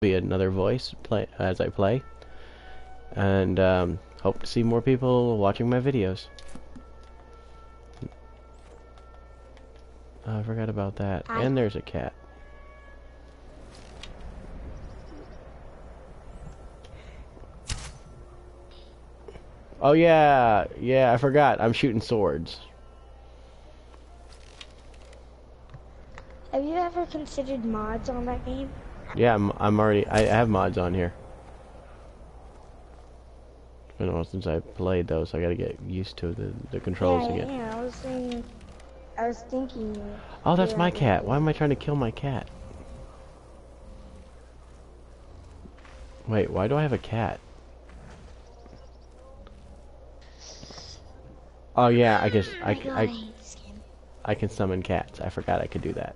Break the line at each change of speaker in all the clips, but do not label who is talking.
be another voice play as I play, and hope to see more people watching my videos. Oh, I forgot about that. And there's a cat. Oh yeah, yeah, I forgot. I'm shooting swords.
Have you ever considered mods on that game?
Yeah, I'm already. I have mods on here. It's been a while since I played those. So I gotta get used to the controls again.
Yeah, I was thinking.
Oh, that's my cat. Why am I trying to kill my cat? Wait, why do I have a cat? Oh yeah, I guess I can summon cats. I forgot I could do that.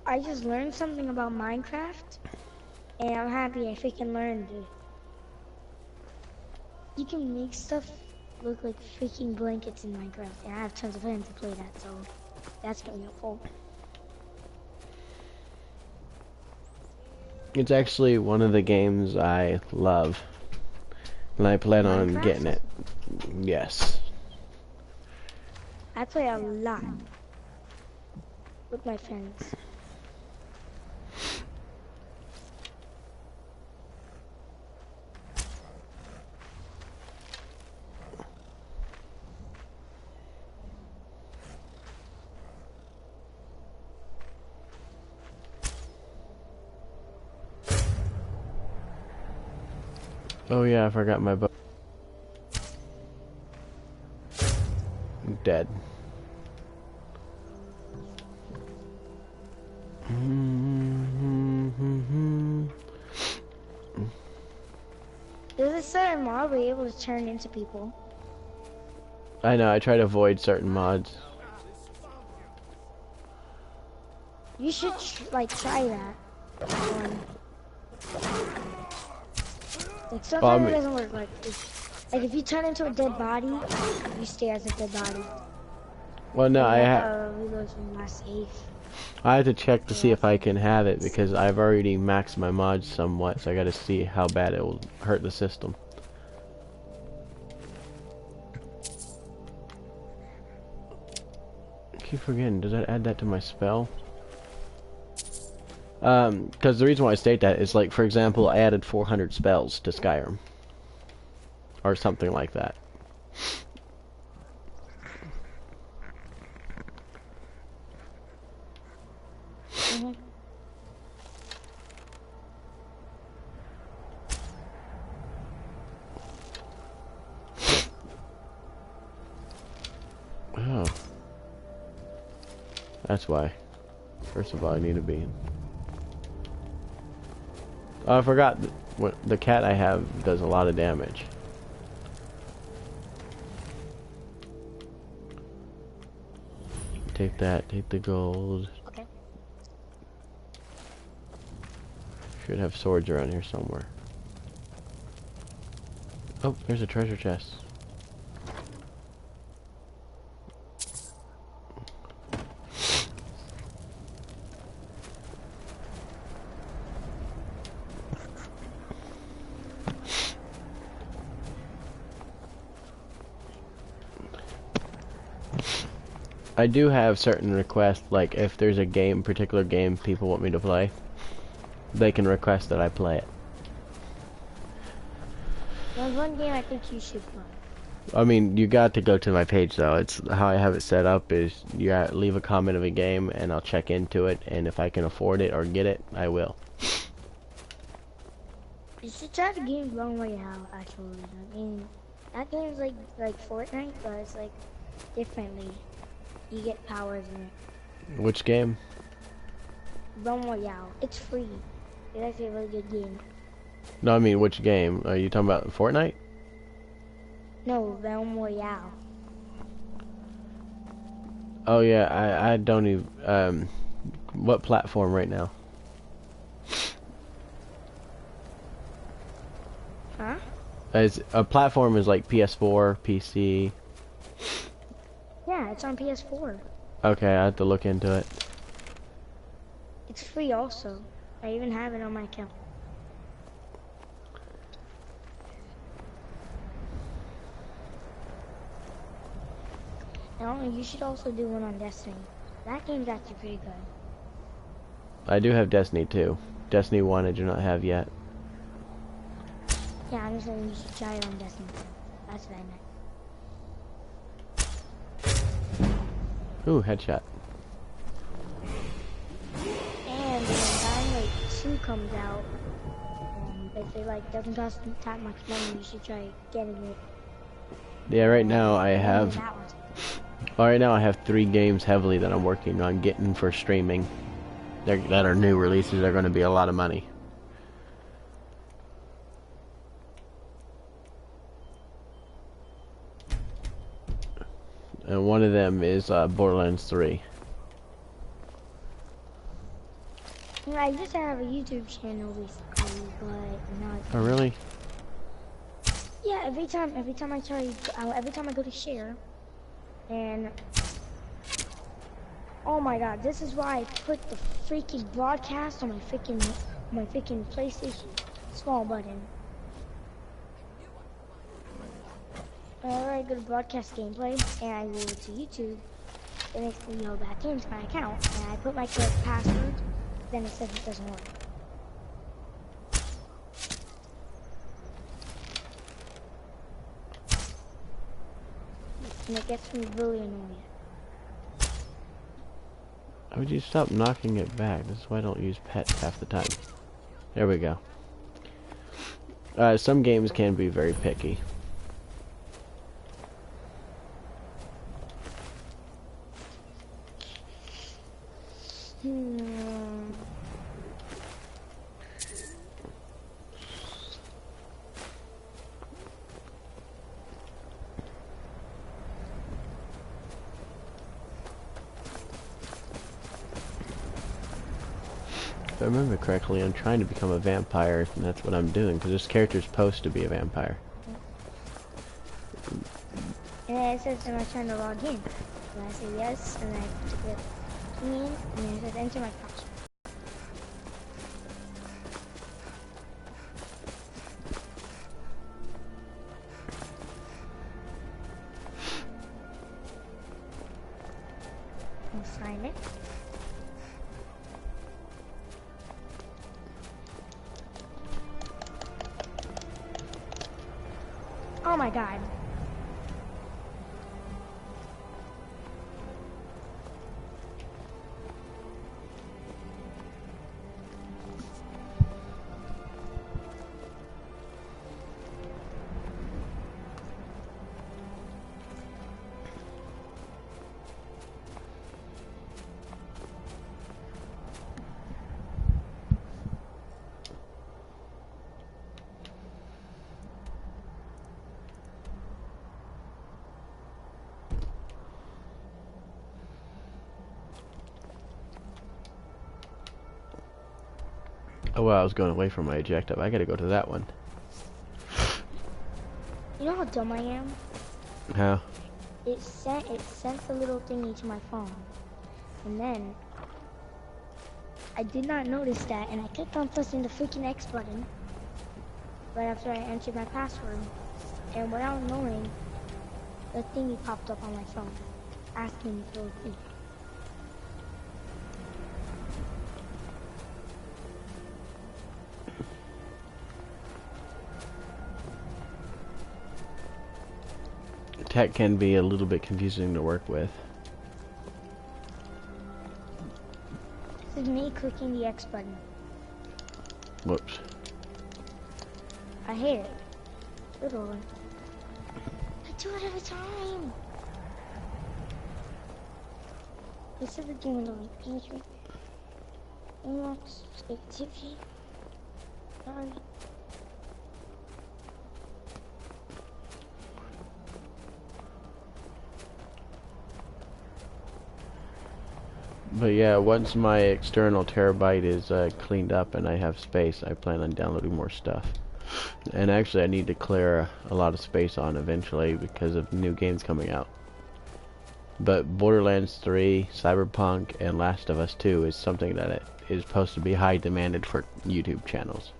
I just learned something about Minecraft, and I'm happy I freaking learned it. You can make stuff look like freaking blankets in Minecraft, and I have tons of friends to play that, so that's gonna be helpful.
It's actually one of the games I love, and I plan on getting it. Yes.
I play a lot with my friends.
Oh yeah, I forgot my bow. I'm dead.
There's a certain mod where you're able to turn into people.
I know, I try to avoid certain mods.
You should like try that. Like sometimes it doesn't work. Like if you turn into a dead body, you stay as a dead body.
Well, no, I have to check to see if I can have it because I've already maxed my mods somewhat, so I gotta see how bad it will hurt the system. I keep forgetting, does that add that to my spell? Because the reason why I state that is, like, for example, I added 400 spells to Skyrim. Or something like that. Oh. That's why. First of all, I need a bean. Oh, I forgot what the cat I have does a lot of damage. Take that, take the gold.
Okay.
Should have swords around here somewhere. Oh, there's a treasure chest. I do have certain requests, like if there's a particular game people want me to play, they can request that I play it.
There's one game I think you should play.
I mean, you got to go to my page though. It's how I have it set up is you leave a comment of a game and I'll check into it, and if I can afford it or get it, I will.
You should try the game Long Way Out, actually. I mean, that game's like Fortnite, but it's like differently. You get powers in it.
Which game?
Realm Royale. It's free. It's actually a really good game.
No, I mean which game? Are you talking about Fortnite?
No, Realm Royale.
Oh yeah, I don't even. What platform right now?
Huh?
A platform is like PS4, PC.
Yeah, it's on PS4.
Okay, I have to look into it.
It's free also. I even have it on my account. And you should also do one on Destiny. That game's actually pretty good.
I do have Destiny 2. Destiny 1 I do not have yet.
Yeah, I'm just saying you should try it on Destiny 2. That's what I meant.
Ooh, headshot.
And when Dying Light 2 comes out, if it like doesn't cost that much money, you should try getting it.
Yeah, right now I
And
have...
that one.
Well, right now I have 3 games heavily that I'm working on getting for streaming. That are new releases. They're going to be a lot of money. And one of them is Borderlands 3.
Yeah, I used to have a YouTube channel basically, but not.
Oh, really?
Yeah, every time I go to share, and oh my god, this is why I put the freaking broadcast on my freaking PlayStation small button. Whenever I go to broadcast gameplay and I go to YouTube, it makes me go back into my account and I put my correct password, then it says it doesn't work. And it gets me really annoyed.
How would you stop knocking it back? This is why I don't use pets half the time. There we go. Some games can be very picky. If I remember correctly, I'm trying to become a vampire, and that's what I'm doing, because this character's supposed to be a vampire.
And it says, am I trying to log in? And I say yes, and I click in, and then it says enter my password. And sign it. Oh my god.
Oh well, I was going away from my objective. I gotta go to that one.
You know how dumb I am?
How?
It sent a little thingy to my phone. And then I did not notice that, and I kept on pressing the freaking X button right after I entered my password. And without knowing, the thingy popped up on my phone, asking me for a fee.
Tech can be a little bit confusing to work with.
This is me clicking the X button.
Whoops.
I hate it. Literally. I do it every time. This is the game alone. Entry. Unlocks activity. Sorry.
But yeah, once my external terabyte is cleaned up and I have space, I plan on downloading more stuff. And actually I need to clear a lot of space on eventually because of new games coming out. But Borderlands 3, Cyberpunk, and Last of Us 2 is something that is supposed to be high demanded for YouTube channels.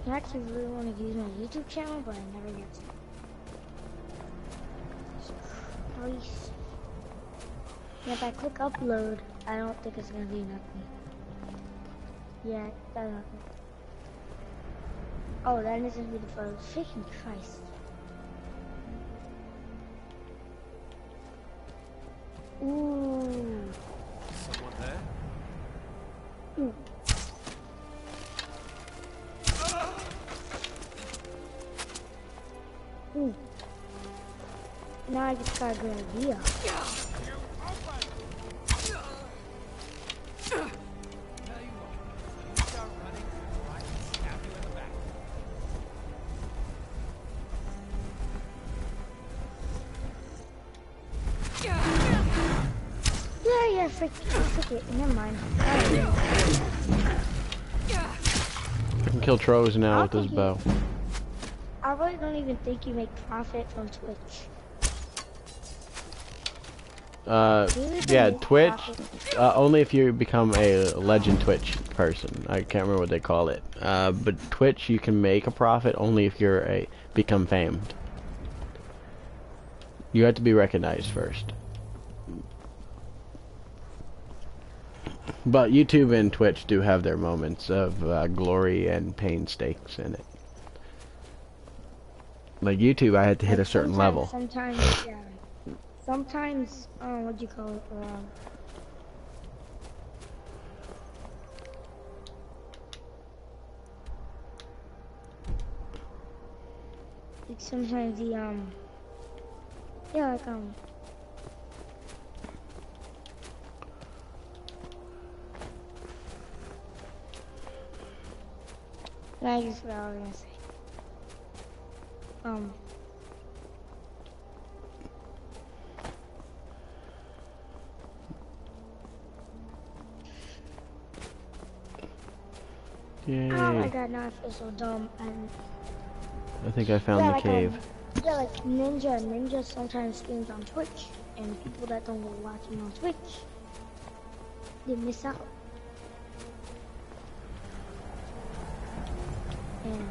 I actually really want to use my YouTube channel, but I never get to. Christ. And if I click upload, I don't think it's gonna be nothing. Yeah, that's nothing. Oh, that isn't really the photo. Freaking Christ. Ooh.
Someone there?
Ooh. Ooh. Now I just got a good idea. Yeah, frick it. Never mind.
I can kill Troves now with this bow.
I really don't even think you make profit from Twitch.
Yeah, Twitch, only if you become a legend Twitch person. I can't remember what they call it. But Twitch, you can make a profit only if you're become famed. You have to be recognized first. But YouTube and Twitch do have their moments of glory and painstaking in it. Like YouTube, I had to hit a certain level.
Sometimes, yeah. Sometimes, what do you call it? Like sometimes the, yeah, like, I guess what I was gonna say.
Yay.
Oh my god, now I feel so dumb.
I think I found the cave.
Yeah, like Ninja sometimes streams on Twitch, and people that don't watch him on Twitch, they miss out. And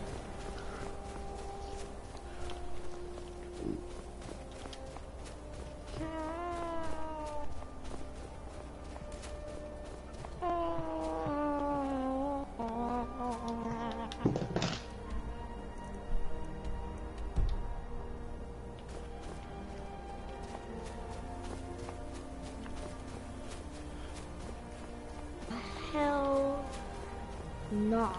hell no.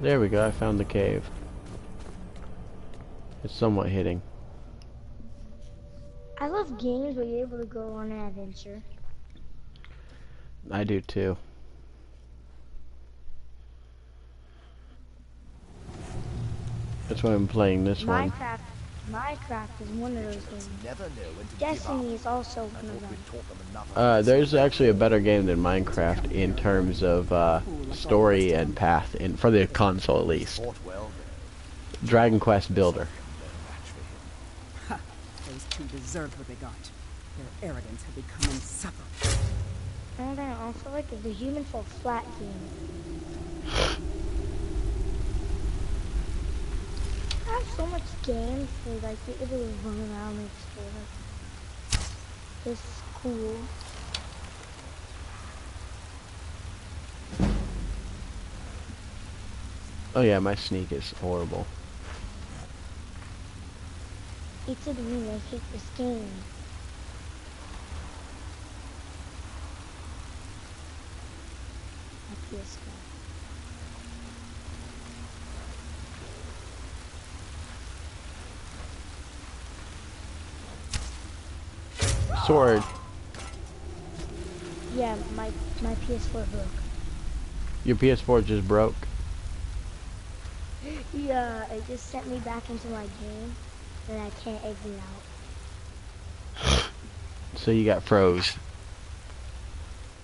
There we go, I found the cave. It's somewhat hitting.
I love games where you're able to go on an adventure.
I do too. That's why I'm playing this one.
Minecraft is one of those games. Destiny is also one of them.
There's actually a better game than Minecraft in terms of story and path, for the console at least. Dragon Quest Builder.
Those two deserved what they got. Their arrogance had become insufferable.
And I also like the Human Fall Flat game. I have so much games where like you're able to run around and explore. It's cool.
Oh yeah, my sneak is horrible.
It's a dream. I hate this game. My PS5.
Sword.
Yeah, my PS4 broke.
Your PS4 just broke.
Yeah, it just sent me back into my game, and I can't exit out.
So you got froze.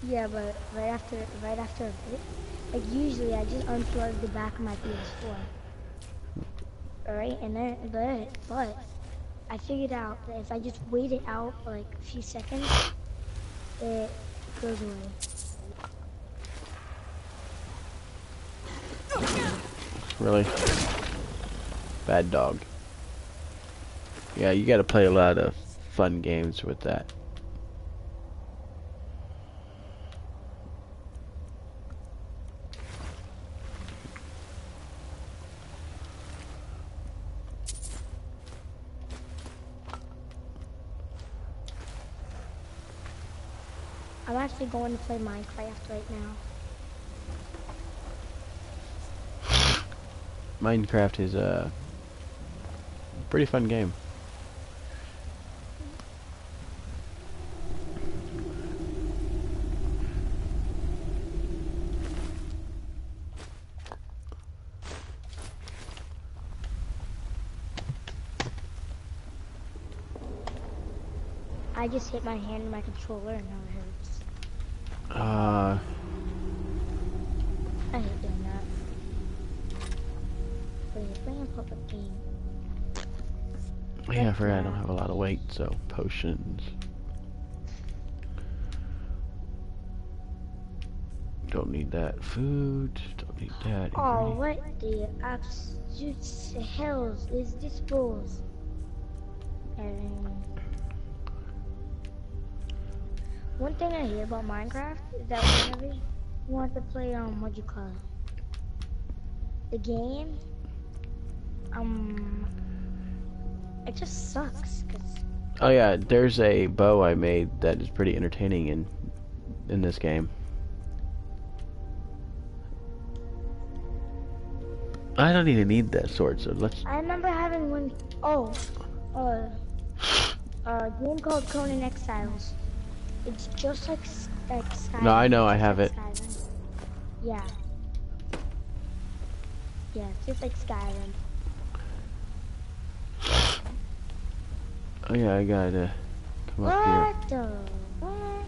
Yeah, but right after a bit, like usually I just unplug the back of my PS4. Alright, and then, but I figured out that if I just wait it out for like a few seconds, it goes away.
Really? Bad dog. Yeah, you gotta play a lot of fun games with that.
I'm actually going to play Minecraft right now.
Minecraft is a pretty fun game.
I just hit my hand in my controller and now it hurts. I hate doing that. But it's playing a public game.
Yeah, I forgot I don't have a lot of weight, so potions. Don't need that. Food. Don't need that.
Oh, what the absolute hells is this balls? One thing I hear about Minecraft is that whenever you want to play, what you call it? The game, it just sucks.
Oh yeah, there's a bow I made that is pretty entertaining in this game. I don't even need that sword, so let's...
I remember having one, a game called Conan Exiles. It's just like Skyrim.
No, I know, I have it.
Skyrim. Yeah. Yeah, it's just like Skyrim.
Oh yeah, I gotta come up here.
What the? What?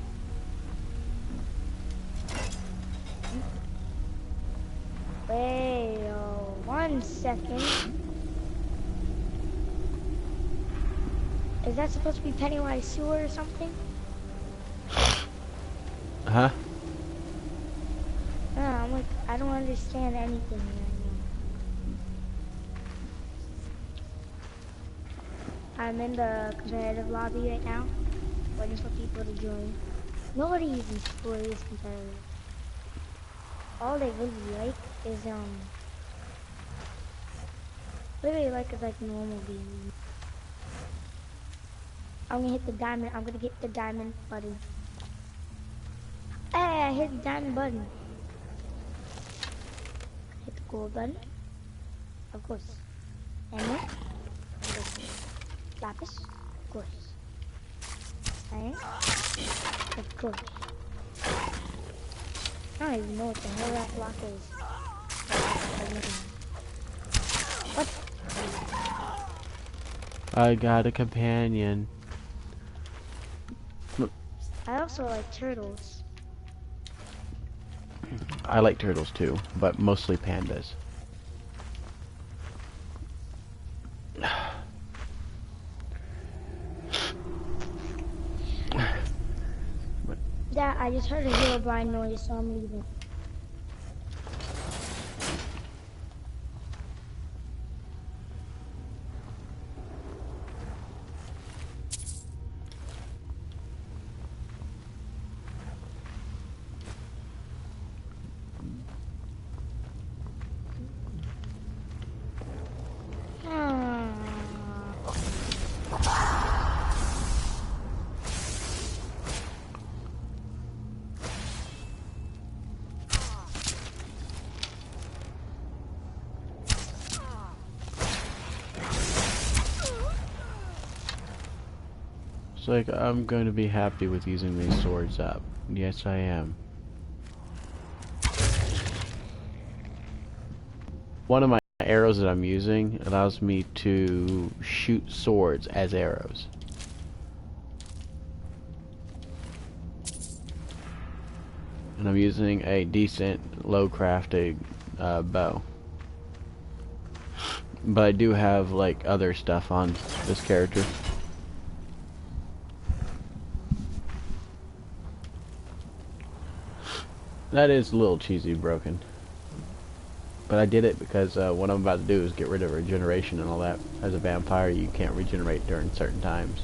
Wait, 1 second. Is that supposed to be Pennywise Sewer or something?
Huh?
No, I'm like, I don't understand anything right now. I'm in the competitive lobby right now, waiting for people to join. Nobody even plays competitive. All they really like is, normal games. I'm gonna hit the diamond, I'm gonna get the diamond button. Hey, I hit the diamond button. Hit the gold button. Of course. Hammer. Lapis. Of course. Iron. Of course. I don't even know what the hell that block is. What?
I got a companion.
I also like turtles.
I like turtles too, but mostly pandas.
Yeah, I just heard a Herobrine noise, so I'm leaving.
It's like, I'm going to be happy with using these swords up. Yes, I am. One of my arrows that I'm using allows me to shoot swords as arrows. And I'm using a decent, low-crafted bow. But I do have, like, other stuff on this character. That is a little cheesy broken. But I did it because what I'm about to do is get rid of regeneration and all that. As a vampire, you can't regenerate during certain times.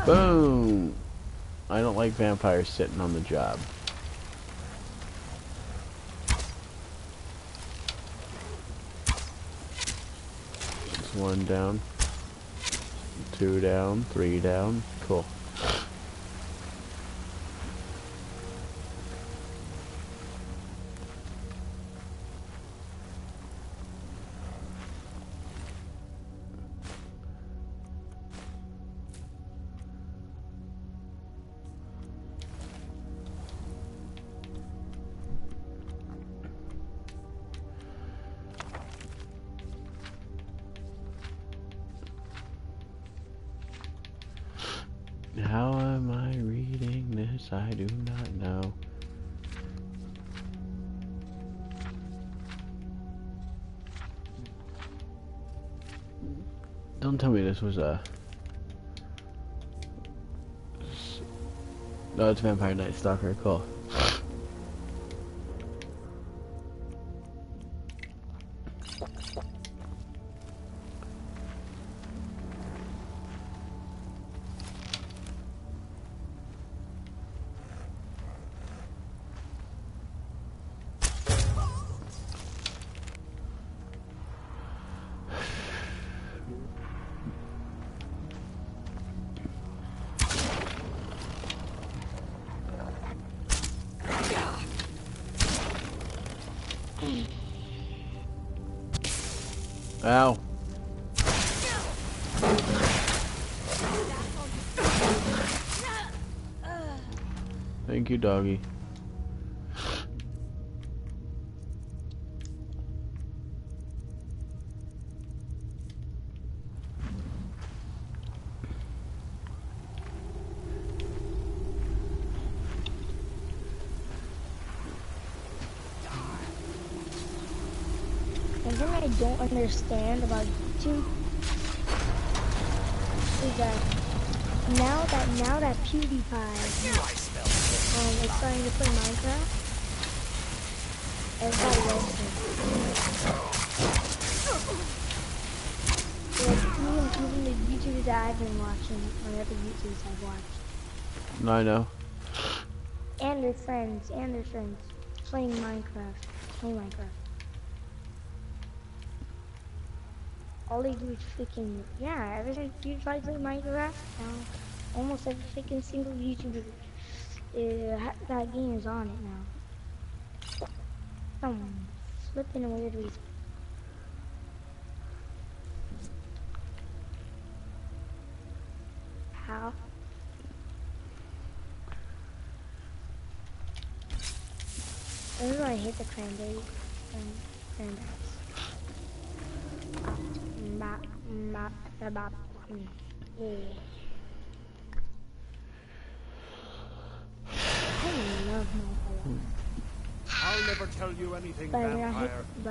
Boom! I don't like vampires sitting on the job. That's one down. 2 down, 3 down. Cool. How am I reading this? I do not know. Don't tell me this was a... No, it's Vampire Night Stalker. Cool. Ow. Thank you, doggy.
Something I don't understand about YouTube is that now that PewDiePie is starting to play Minecraft, everybody loves him. Like even the YouTubers that I've been watching, or other YouTubers I've watched.
I know.
And their friends playing Minecraft. All they do is freaking, yeah, ever since PewDiePie played Minecraft, now almost every freaking single YouTuber that game is on it now. Some flipping weird reason. How? I don't know, I hate the cranberries and cranberries. Yeah. I love Minecraft.
I'll never tell you anything,
But
vampire.
I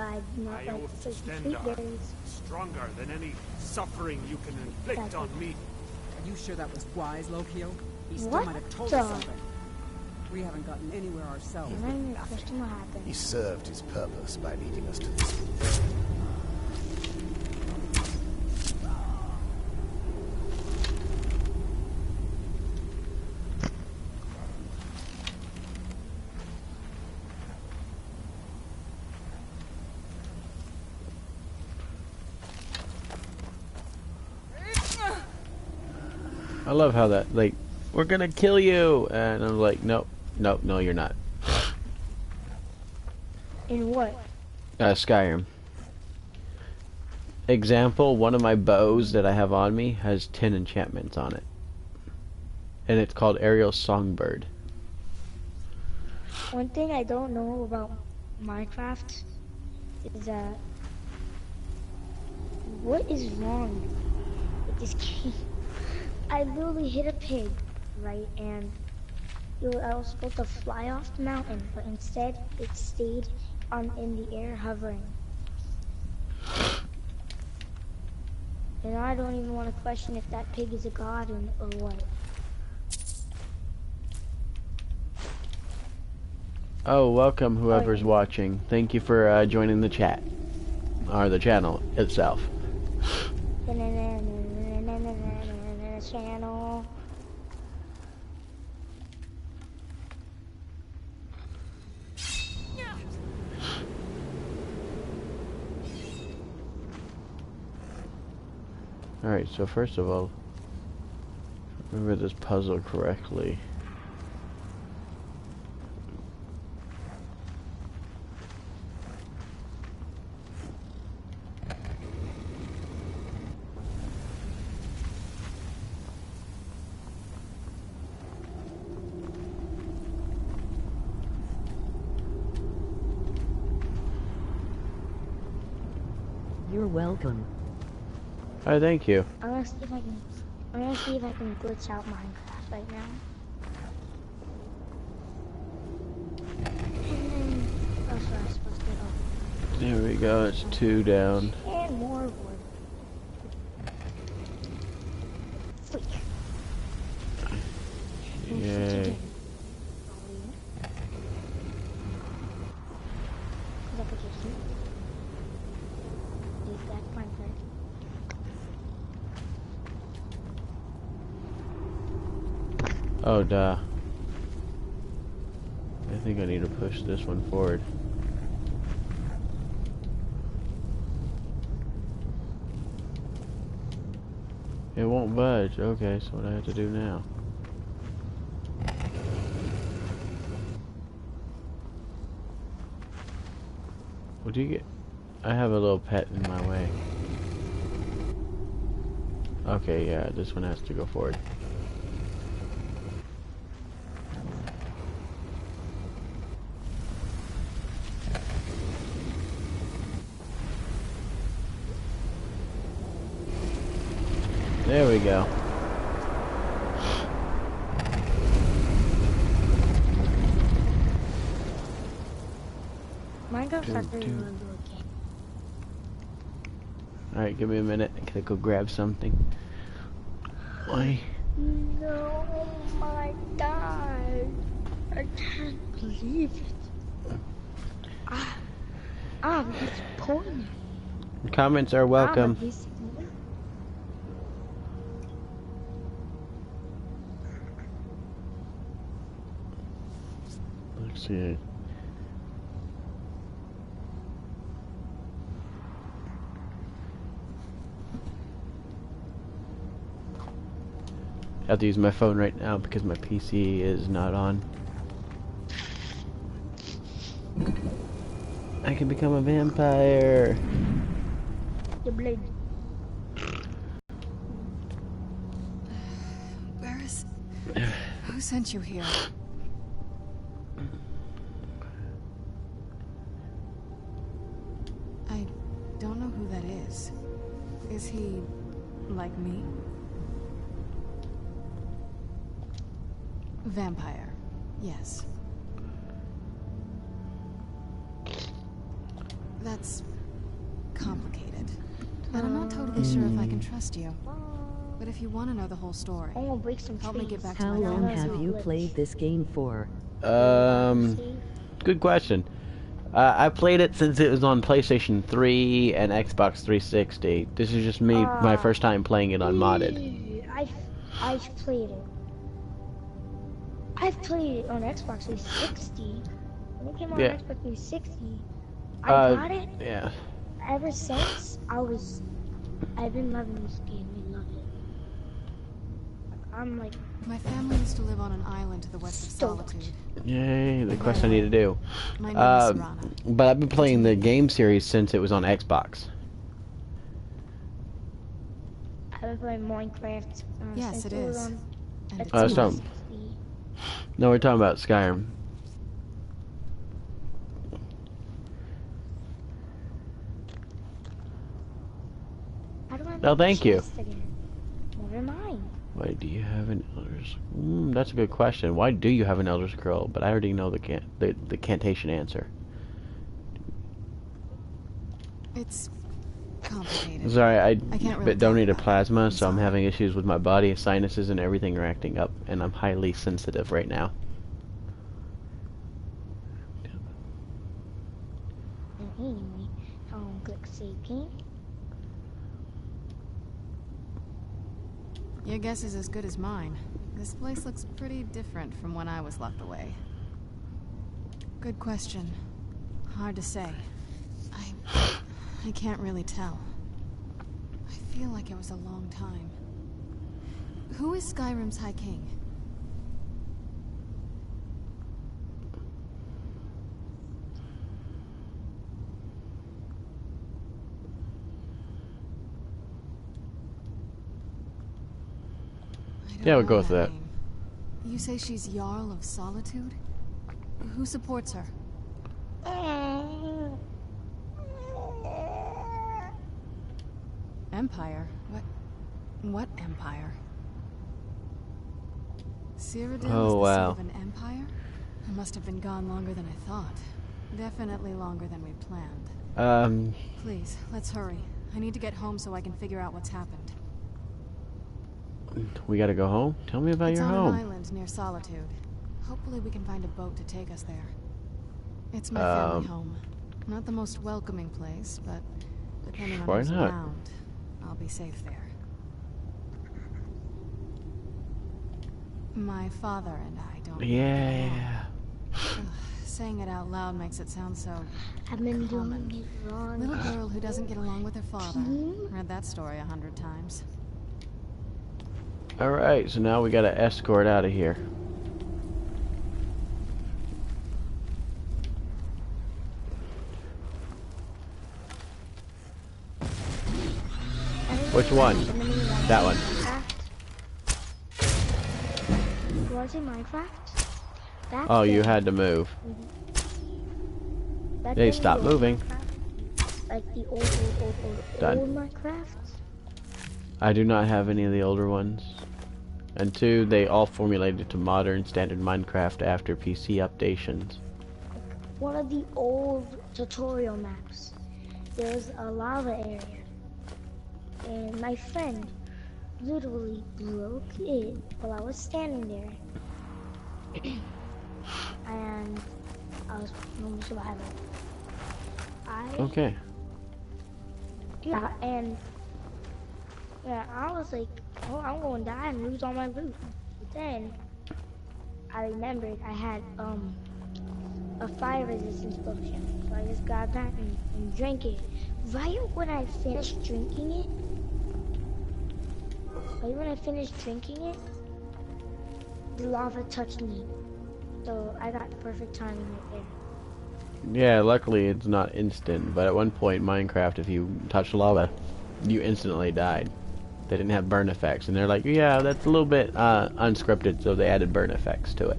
I oath to Stendar, stronger than any suffering you can inflict on me.
Are you sure that was wise, Lokio? He still
What
might have told
the-
us something. We haven't gotten anywhere ourselves.
And then the question will happen.
He served his purpose by leading us to this.
I love how that, like, we're gonna kill you, and I'm like, nope, nope, no, you're not.
In what?
Skyrim. Example, one of my bows that I have on me has 10 enchantments on it. And it's called Ariel's Songbird.
One thing I don't know about Minecraft is that What is wrong with this game? I literally hit a pig, right? And I was supposed to fly off the mountain, but instead it stayed in the air hovering. And I don't even want to question if that pig is a god or what.
Oh, welcome whoever's watching. Thank you for joining the chat. Or the channel itself.
Channel.
Alright, so first of all, remember this puzzle correctly.
You're welcome.
Oh, thank you.
I'm gonna see if I can glitch out Minecraft right now. And then that's where I'm supposed to go.
There we go, it's 2 down.
And more wood. Freak.
Yay. Oh, duh. I think I need to push this one forward. It won't budge. Okay, so what I have to do now? What do you get? I have a little pet in my way. Okay, yeah, this one has to go forward. There we go.
Minecraft's actually a really good game.
Alright, give me a minute. I gotta go grab something. Why?
No, oh my god. I can't believe it. It's pointing.
Comments are welcome. Let's see. I have to use my phone right now because my PC is not on. I can become a vampire.
The blade.
Where is... Who sent you here? I don't know who that is. Is he like me? Vampire, yes. That's complicated. And I'm not totally sure if I can trust you. But if you want to know the whole story,
I'm gonna break some
help me get back to
How
my
long
family.
have you played this game for?
Good question. I played it since it was on PlayStation 3 and Xbox 360. This is just me, my first time playing it on modded.
I've played it. I've played it on Xbox 360. When it came on
Yeah.
Xbox 360, I got it.
Yeah.
Ever since, I've been loving this game. I love it. I'm like,
My family used to live on an island to the west of
Stoked.
Solitude.
Yay, the quest I need to do.
My name is Serrana.
But I've been playing the game series since it was on Xbox.
I've been playing Minecraft.
Yes,
since
it
was
is.
on
And it's
Oh,
Xbox
so-
360.
No, we're talking about Skyrim.
How do I
No,
make
thank you.
chest again? Never mind.
Why do you have an Elder Scroll? That's a good question. Why do you have an Elder Scroll? But I already know the cantation answer.
It's complicated.
Sorry, I
can't really
donated
talk about it.
plasma,
I'm
so I'm
sorry.
having issues with my body. Sinuses and everything are acting up, and I'm highly sensitive right now.
Anyway, click save game.
Your guess is as good as mine. This place looks pretty different from when I was locked away. Good question. Hard to say. I can't really tell. I feel like it was a long time. Who is Skyrim's High King?
Yeah, we'll go with that.
Name. You say she's Jarl of Solitude? Who supports her? Empire? What empire? Cyrodiil
Oh,
is the
wow.
seat of an empire? It must have been gone longer than I thought. Definitely longer than we planned. Please, let's hurry. I need to get home so I can figure out what's happened.
We gotta go home? Tell me about
It's
your
on
home.
an island near Solitude. Hopefully we can find a boat to take us there. It's my family home. Not the most welcoming place, but depending on
Why
who's
not?
around, I'll be safe there. My father and I don't really get along.
Yeah.
Ugh, saying it out loud makes it sound so
I've been
common.
doing it wrong.
Little girl who doesn't get along with her father. Read that story 100 times.
Alright, so now we gotta escort out of here. Which one? That one.
Was it Minecraft? That's
Oh, you
the-
had to move.
that's
Hey,
the
stop
old
moving.
Minecraft. Like the old
Done.
Minecraft.
I do not have any of the older ones. And two, they all formulated to modern standard Minecraft after PC updations.
One of the old tutorial maps. There was a lava area. And my friend literally broke it while I was standing there. And I was almost surviving.
Okay.
Yeah, and yeah, I was like, oh, I'm going to die and lose all my loot. But then I remembered I had a fire resistance potion, so I just got that and drank it. Right when I finished drinking it, the lava touched me. So I got the perfect timing right there.
Yeah, luckily it's not instant, but at one point in Minecraft, if you touched lava, you instantly died. They didn't have burn effects, and they're like, yeah, that's a little bit unscripted, so they added burn effects to it.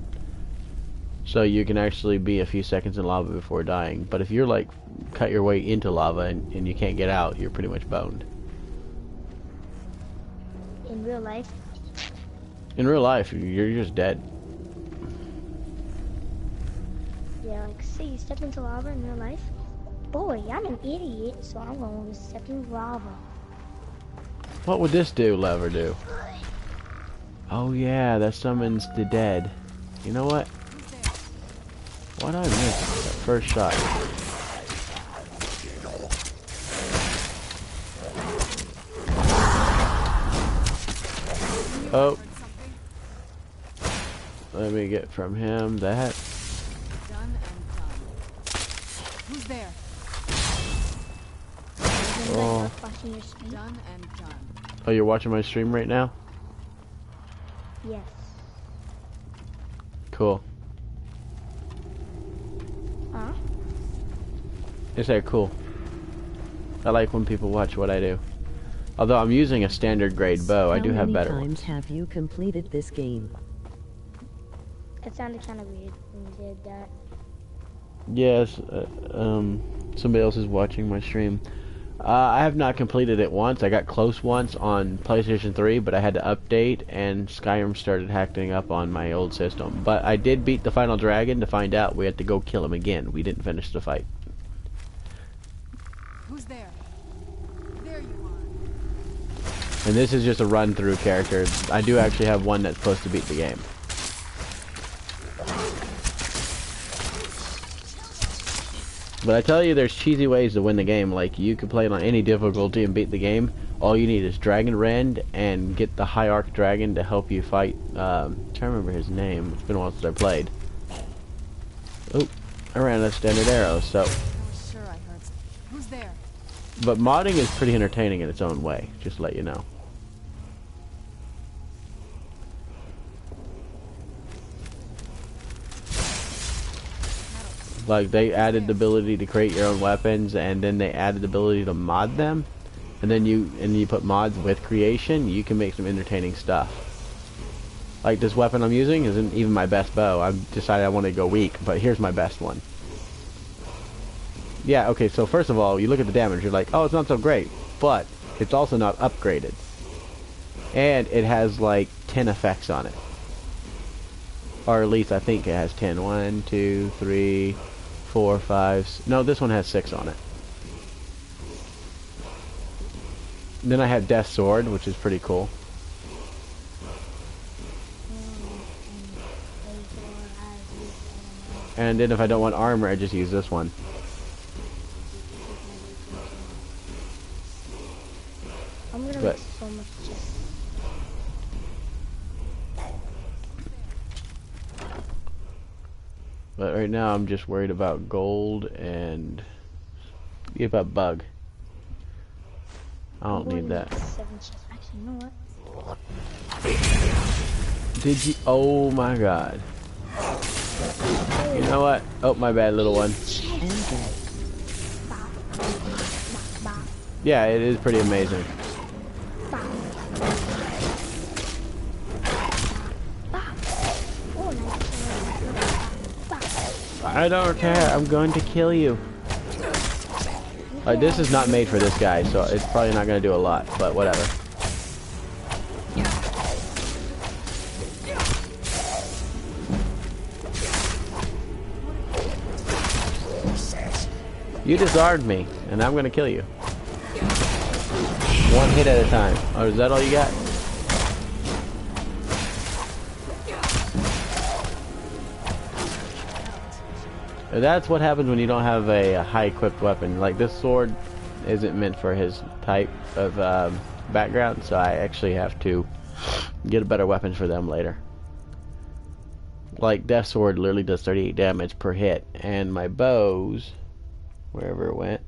So you can actually be a few seconds in lava before dying, but if you're like, cut your way into lava and you can't get out, you're pretty much boned.
In real life,
In real life, you're just dead.
yeah, like say you step into lava in real life. Boy, I'm an idiot, so I'm going to step in lava.
What would this do, lever do? Oh yeah, that summons the dead. You know what? Why'd I miss that first shot? Oh. Let me get from him that.
Done and done. Who's there?
Oh.
Watching your stream?
Done and done.
Oh, you're watching my stream right now?
Yes.
Cool.
Huh?
I said cool. I like when people watch what I do. Although I'm using a standard grade bow, I do have better
How many
ones.
times have you completed this game?
It sounded kind of weird when you did that.
Yes, somebody else is watching my stream. I have not completed it once. I got close once on PlayStation 3, but I had to update, and Skyrim started hacking up on my old system. But I did beat the final dragon to find out we had to go kill him again. We didn't finish the fight.
Who's there? There you are.
And this is just a run-through character. I do actually have one that's supposed to beat the game. But I tell you, there's cheesy ways to win the game. Like, you can play it on any difficulty and beat the game. All you need is Dragon Rend and get the High-Arc Dragon to help you fight. I'm trying to remember his name. It's been a while since I played. Oh, I ran a standard arrow, so...
I was sure I heard. Who's there?
But modding is pretty entertaining in its own way, just to let you know. Like, they added the ability to create your own weapons, and then they added the ability to mod them. And then you put mods with creation, you can make some entertaining stuff. Like, this weapon I'm using isn't even my best bow. I've decided I want to go weak, but here's my best one. Yeah, okay, so first of all, you look at the damage, you're like, oh, it's not so great. But it's also not upgraded. And it has, like, 10 effects on it. Or at least I think it has 10. 1, 2, 3... 4, 5... No, this one has 6 on it. Then I have Death Sword, which is pretty cool. And then if I don't want armor, I just use this one.
I'm gonna make so much chest.
But right now I'm just worried about gold and... What about bug? I don't need that.
7 chests. Actually, you know what?
Did you? Oh my god. You know what? Oh, my bad, little one. Yeah, it is pretty amazing. I don't care. I'm going to kill you. This is not made for this guy, so it's probably not going to do a lot, but whatever. You disarmed me, and I'm going to kill you. One hit at a time. Oh, is that all you got? That's what happens when you don't have a high-equipped weapon. Like, this sword isn't meant for his type of background, so I actually have to get a better weapon for them later. Like, Death Sword literally does 38 damage per hit, and my bows, wherever it went,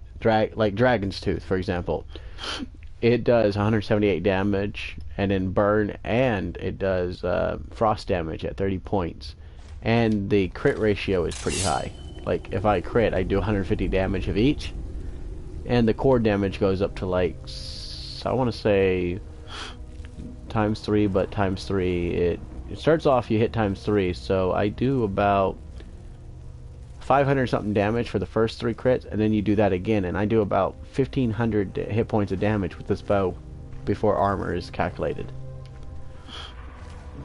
like Dragon's Tooth, for example, it does 178 damage, and then burn, and it does frost damage at 30 points. And the crit ratio is pretty high. Like, if I crit, I do 150 damage of each. And the core damage goes up to, like, I want to say times 3, but times 3, it starts off, you hit times 3, so I do about 500 something damage for the first 3 crits, and then you do that again, and I do about 1500 hit points of damage with this bow before armor is calculated.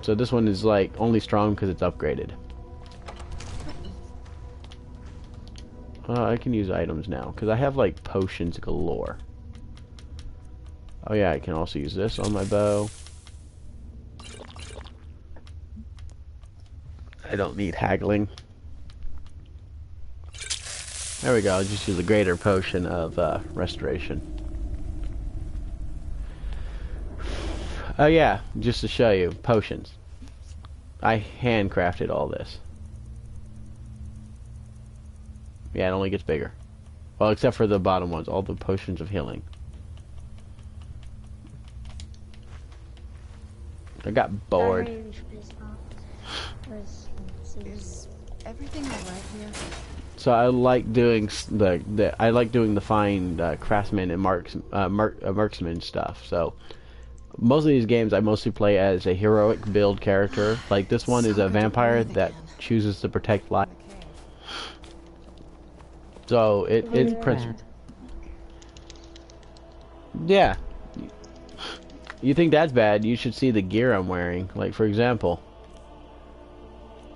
So this one is, like, only strong because it's upgraded. I can use items now, because I have, like, potions galore. Oh yeah, I can also use this on my bow. I don't need haggling. There we go, I'll just use a greater potion of restoration. Oh yeah, just to show you, potions. I handcrafted all this. Yeah, it only gets bigger. Well, except for the bottom ones, all the potions of healing. I got bored.
Is everything alright here?
So I like doing the fine craftsman and marksman stuff. So most of these games I mostly play as a heroic build character. Like this one is a vampire that chooses to protect life. So it's Yeah. You think that's bad, you should see the gear I'm wearing. Like, for example,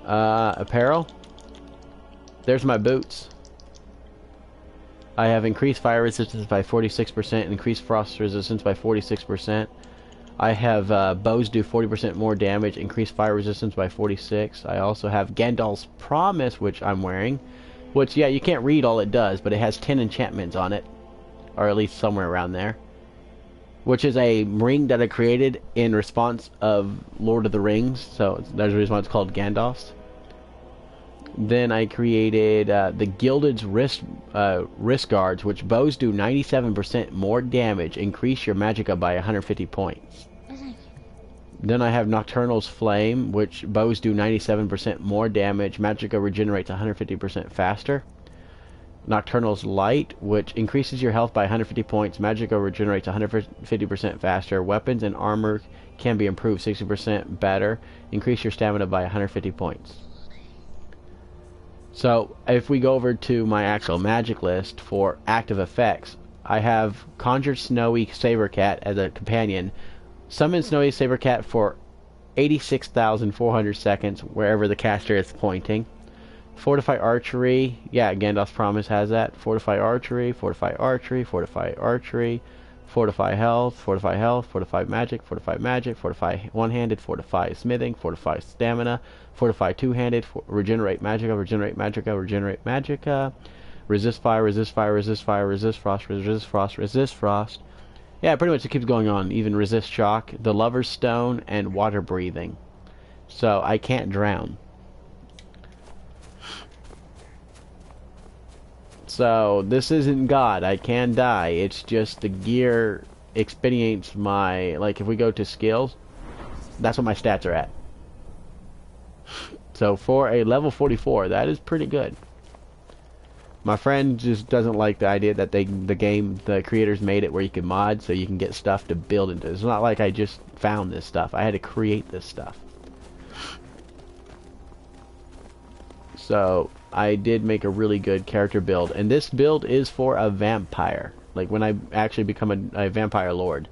apparel. There's my boots. I have increased fire resistance by 46%, increased frost resistance by 46%. I have bows do 40% more damage, increased fire resistance by 46. I also have Gandalf's Promise, which I'm wearing. Which, yeah, you can't read all it does, but it has 10 enchantments on it. Or at least somewhere around there. Which is a ring that I created in response of Lord of the Rings. So there's a reason why it's called Gandalf's. Then I created the Gilded's wrist guards, which bows do 97% more damage, increase your magicka by 150 points. Then I have Nocturnal's Flame, which bows do 97% more damage, magicka regenerates 150% faster. Nocturnal's Light, which increases your health by 150 points, magicka regenerates 150% faster. Weapons and armor can be improved 60% better, increase your stamina by 150 points. So, if we go over to my actual magic list for active effects, I have Conjured Snowy Sabercat as a companion, Summon Snowy Sabercat for 86,400 seconds wherever the caster is pointing. Fortify Archery, yeah, Gandalf's Promise has that. Fortify Archery, Fortify Archery, Fortify Archery, Fortify Health, Fortify Health, Fortify Magic, Fortify One-Handed, Fortify Smithing, Fortify Stamina, Fortify Two-Handed, Regenerate Magicka, Regenerate Magicka, Regenerate Magicka, Resist Fire, Resist Fire, Resist Fire, Resist Frost, Resist Frost, Resist Frost. Yeah, pretty much it keeps going on. Even Resist Shock, the Lover's Stone, and Water Breathing. So I can't drown. So this isn't God. I can die. It's just the gear expedites my... Like, if we go to skills, that's what my stats are at. So for a level 44, that is pretty good. My friend just doesn't like the idea that the creators made it where you can mod so you can get stuff to build into. It's not like I just found this stuff. I had to create this stuff. So I did make a really good character build, and this build is for a vampire. Like when I actually become a vampire lord,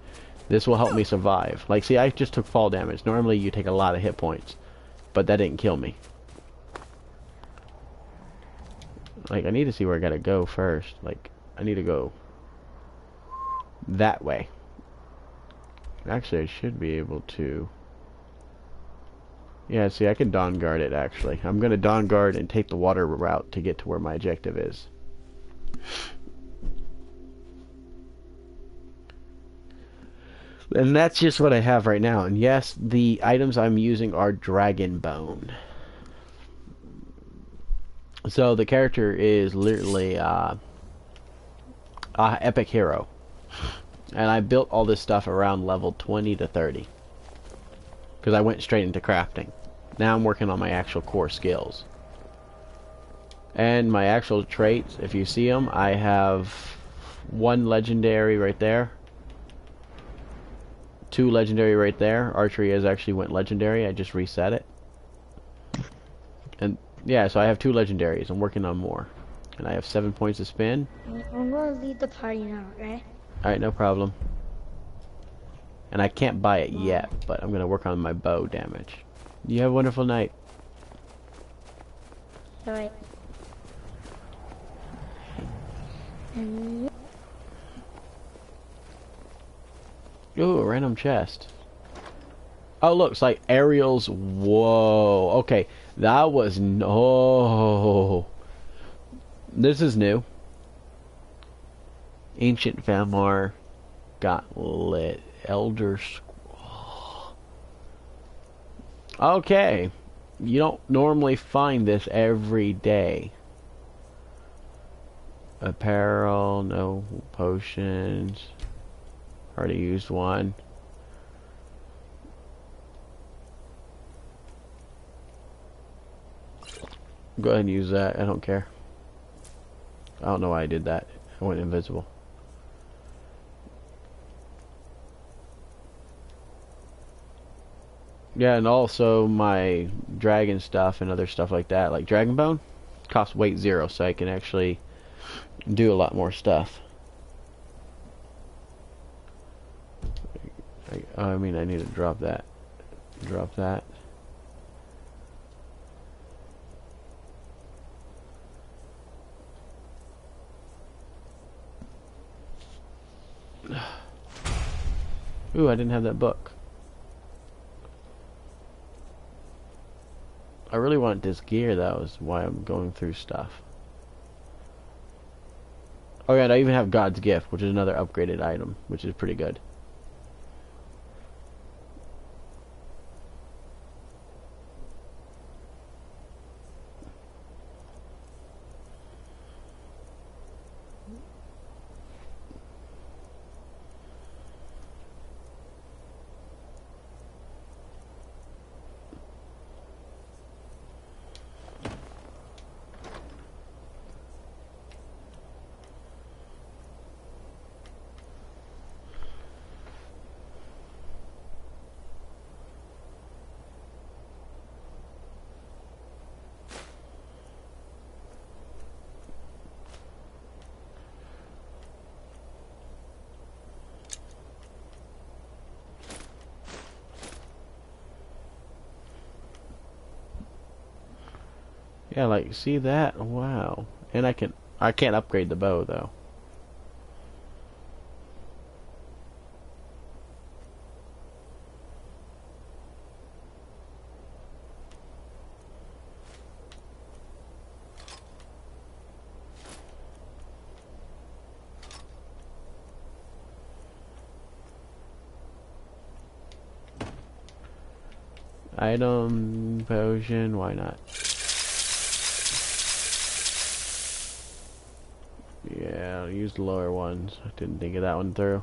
this will help me survive. Like, see, I just took fall damage. Normally you take a lot of hit points, but that didn't kill me. Like, I need to see where I gotta go first. Like, I need to go that way. Actually, I should be able to... Yeah, see, I can dawn guard it, actually. I'm gonna dawn guard and take the water route to get to where my objective is. And that's just what I have right now. And yes, the items I'm using are dragon bone. So the character is literally epic hero. And I built all this stuff around level 20 to 30. Because I went straight into crafting. Now I'm working on my actual core skills. And my actual traits, if you see them, I have 1 legendary right there. 2 legendary right there. Archery has actually went legendary. I just reset it. And yeah, so I have 2 legendaries. I'm working on more. And I have 7 points to spin.
I'm going to lead the party now, right?
Alright, no problem. And I can't buy it yet, but I'm going to work on my bow damage. You have a wonderful night.
Alright.
Ooh, a random chest. Oh, look, it's like Ariel's... Whoa. Okay, that was... No. This is new. Ancient Famar got lit. Elder Scroll. Okay. You don't normally find this every day. Apparel, no potions. Already used one. Go ahead and use that. I don't care. I don't know why I did that. I went invisible. Yeah, and also my dragon stuff and other stuff like that, like dragon bone, costs weight 0, so I can actually do a lot more stuff. Oh, I mean, I need to drop that. Drop that. Ooh, I didn't have that book. I really want this gear, that was why I'm going through stuff. Oh yeah, I even have God's Gift, which is another upgraded item, which is pretty good. Yeah, like, see that? Wow. And I can't upgrade the bow, though. Item, potion, why not? Yeah, I'll use the lower ones. I didn't think of that one through.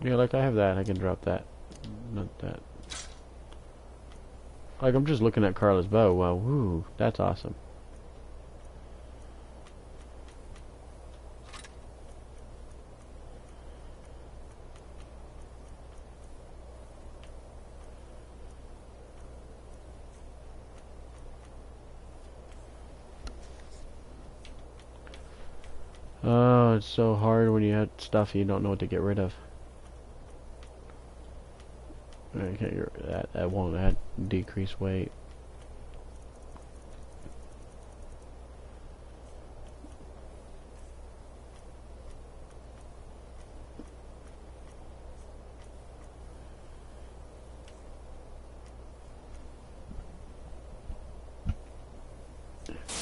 Yeah, like I have that, I can drop that. Not that. Like, I'm just looking at Carla's bow. Wow, woo, that's awesome. Oh, it's so hard when you have stuff you don't know what to get rid of. I can't get rid of that. That won't add decrease weight.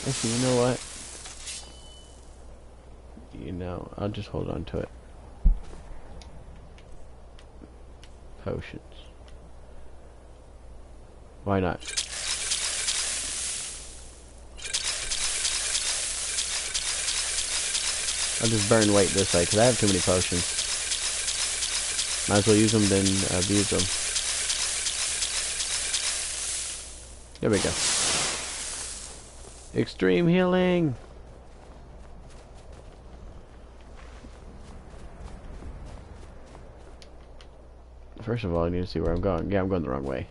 Actually, you know what? You know, I'll just hold on to it. Potions. Why not? I'll just burn weight this way, because I have too many potions. Might as well use them than abuse them. There we go. Extreme healing! First of all, I need to see where I'm going. Yeah, I'm going the wrong way.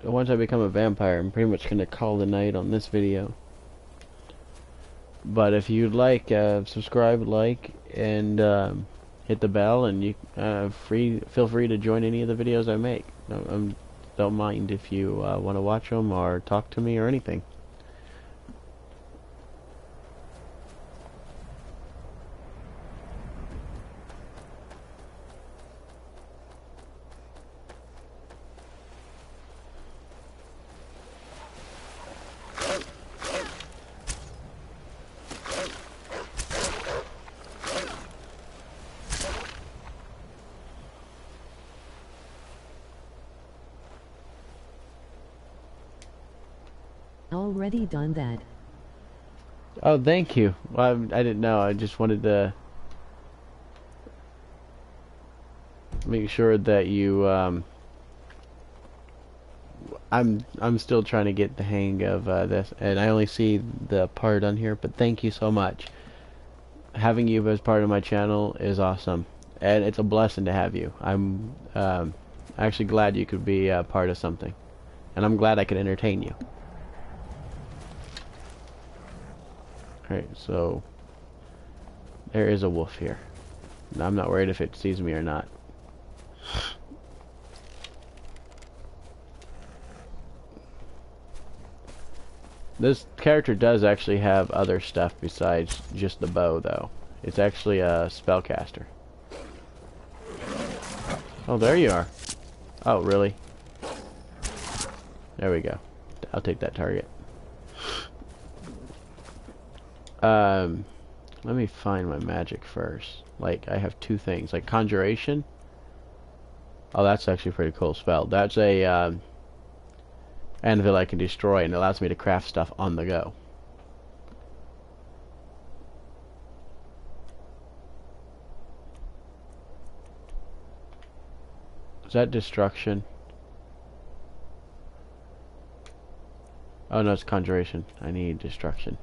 Once I become a vampire, I'm pretty much gonna call the night on this video. But if you'd like, subscribe, like, and hit the bell, and you feel free to join any of the videos I make. Don't mind if you want to watch them or talk to me or anything.
already done that.
Oh, thank you. Well, I didn't know. I just wanted to make sure that you. I'm still trying to get the hang of this, and I only see the part on here. But thank you so much. Having you as part of my channel is awesome, and it's a blessing to have you. I'm actually glad you could be part of something, and I'm glad I could entertain you. Alright, so there is a wolf here. I'm not worried if it sees me or not. This character does actually have other stuff besides just the bow, though. It's actually a spellcaster. Oh, there you are. Oh, really? There we go. I'll take that target. Let me find my magic first. Like, I have two things. Like, conjuration. Oh, that's actually a pretty cool spell. That's a, anvil I can destroy, and it allows me to craft stuff on the go. Is that destruction? Oh no, it's conjuration. I need destruction.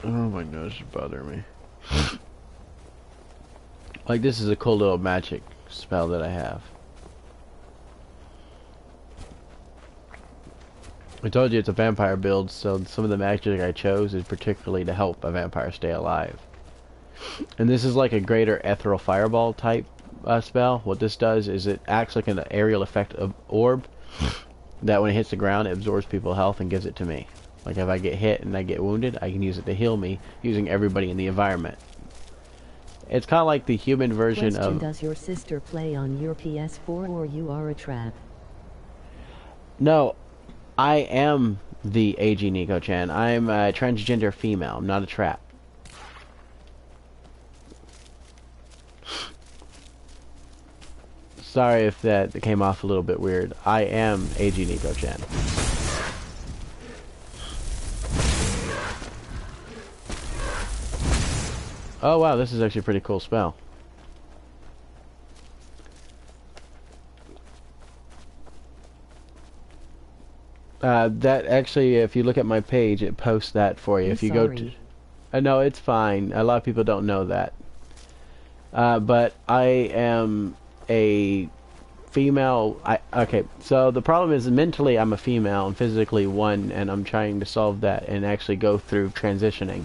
Oh, my nose is bothering me. Like, this is a cool little magic spell that I have. I told you it's a vampire build, so some of the magic I chose is particularly to help a vampire stay alive. And this is like a greater ethereal fireball type spell. What this does is it acts like an aerial effect of orb that when it hits the ground, it absorbs people's health and gives it to me. Like, if I get hit and I get wounded, I can use it to heal me using everybody in the environment. It's kind of like the human version
Question:
of...
Does your sister play on your PS4 or you are a trap?
No, I am the A.G.Nekochan. I'm a transgender female. I'm not a trap. Sorry if that came off a little bit weird. I am A.G.Nekochan. Oh wow, this is actually a pretty cool spell. That actually, if you look at my page, it posts that for you.
I'm
if you
sorry.
go to... no, it's fine. A lot of people don't know that. But I am a female... okay, so the problem is mentally I'm a female and physically one, and I'm trying to solve that and actually go through transitioning.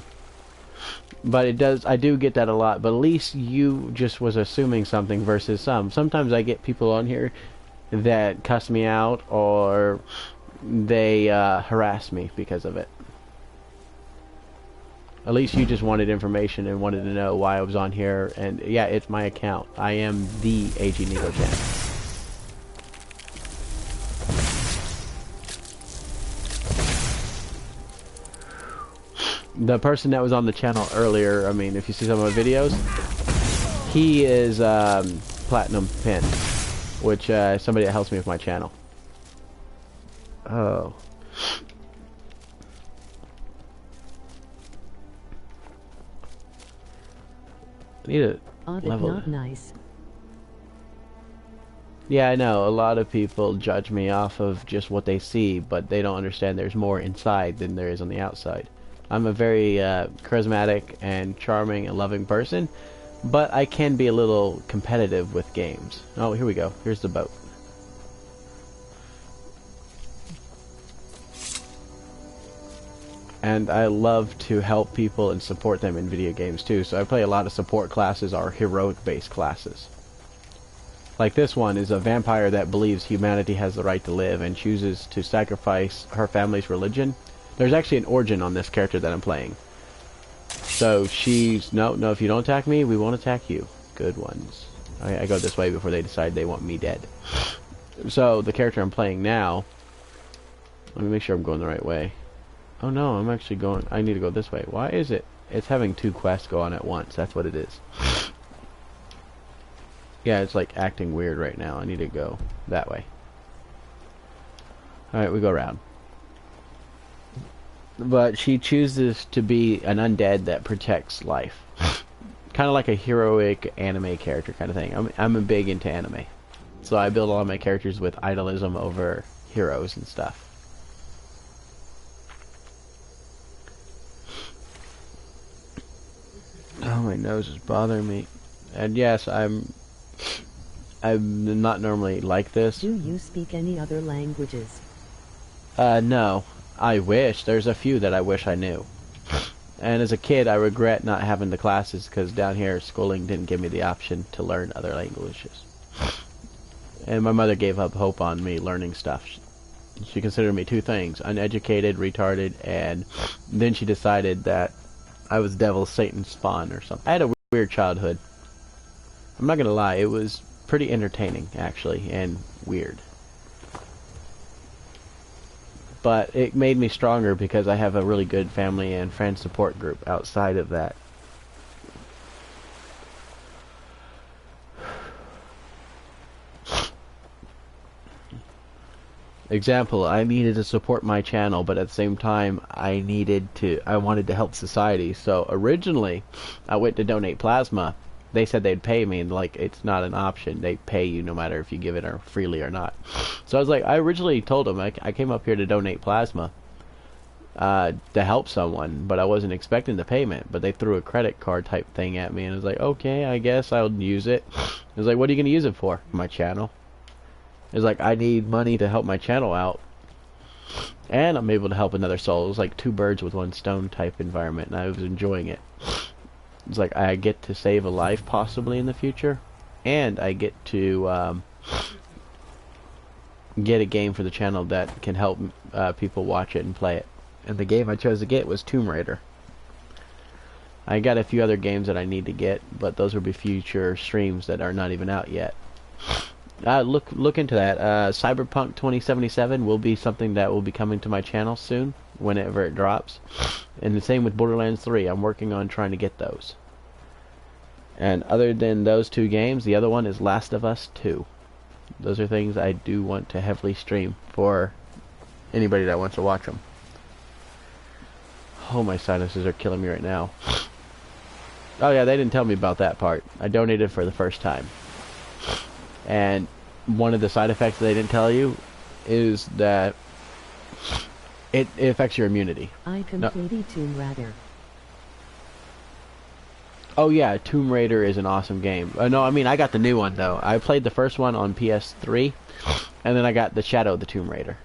But it does, I do get that a lot, but at least you just was assuming something versus some. Sometimes I get people on here that cuss me out or they harass me because of it. At least you just wanted information and wanted to know why I was on here, and yeah, it's my account. I am the A.G.Nekochan. The person that was on the channel earlier, I mean, if you see some of my videos, he is Platinum Pin, which somebody that helps me with my channel. Oh. I need a level.
Not nice.
Yeah, I know. A lot of people judge me off of just what they see, but they don't understand there's more inside than there is on the outside. I'm a very charismatic and charming and loving person, but I can be a little competitive with games. Oh, here we go. Here's the boat. And I love to help people and support them in video games too, so I play a lot of support classes or heroic-based classes. Like this one is a vampire that believes humanity has the right to live and chooses to sacrifice her family's religion. There's actually an origin on this character that I'm playing. So she's, no, if you don't attack me, we won't attack you. good ones. I go this way before they decide they want me dead. So, the character I'm playing now... Let me make sure I'm going the right way. Oh no, I'm actually going... I need to go this way. Why is it? It's having two quests go on at once. That's what it is. Yeah, it's like acting weird right now. I need to go that way. Alright, we go around. But she chooses to be an undead that protects life. Kind of like a heroic anime character kind of thing. I'm a big into anime. So I build a lot of my characters with idolism over heroes and stuff. Oh, my nose is bothering me. And yes, I'm not normally like this.
Do you speak any other languages?
No. I wish. There's a few that I wish I knew. And as a kid, I regret not having the classes because down here, schooling didn't give me the option to learn other languages. And my mother gave up hope on me learning stuff. She considered me two things: uneducated, retarded, and then she decided that I was devil, Satan's spawn or something. I had a weird childhood. I'm not gonna lie, it was pretty entertaining, actually, and weird. But it made me stronger because I have a really good family and friend support group outside of that. Example, I needed to support my channel, but at the same time, I wanted to help society. So originally, I went to donate plasma. They said they'd pay me, and like, it's not an option. They pay you no matter if you give it or freely or not. So I was like, I originally told them I came up here to donate plasma to help someone, but I wasn't expecting the payment. But they threw a credit card type thing at me, and I was like, okay, I guess I'll use it. I was like, what are you going to use it for? My channel. It's like, I need money to help my channel out, and I'm able to help another soul. It was like two birds with one stone type environment, and I was enjoying it. It's like, I get to save a life possibly in the future, and I get to get a game for the channel that can help people watch it and play it. And the game I chose to get was Tomb Raider. I got a few other games that I need to get, but those will be future streams that are not even out yet. Look into that. Cyberpunk 2077 will be something that will be coming to my channel soon, whenever it drops. And the same with Borderlands 3. I'm working on trying to get those. And other than those two games, the other one is Last of Us 2. Those are things I do want to heavily stream for anybody that wants to watch them. Oh, my sinuses are killing me right now. Oh yeah, they didn't tell me about that part. I donated for the first time. And one of the side effects they didn't tell you is that it affects your immunity.
I completed Tomb Raider.
Oh yeah, Tomb Raider is an awesome game. No, I mean, I got the new one though. I played the first one on PS3, and then I got the Shadow of the Tomb Raider.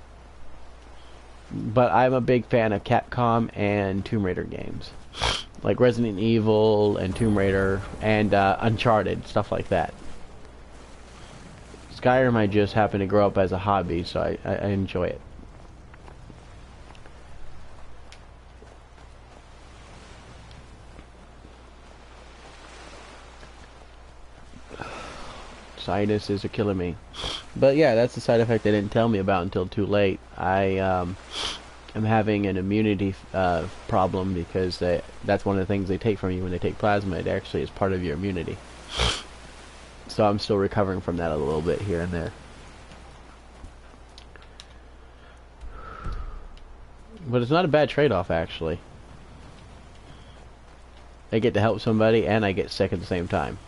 But I'm a big fan of Capcom and Tomb Raider games. Like Resident Evil and Tomb Raider and Uncharted, stuff like that. Skyrim I just happen to grow up as a hobby, so I enjoy it. Sinuses are killing me. But yeah, that's the side effect they didn't tell me about until too late. I am having an immunity problem because that's one of the things they take from you when they take plasma. It actually is part of your immunity. So I'm still recovering from that a little bit here and there. But it's not a bad trade-off, actually. I get to help somebody, and I get sick at the same time.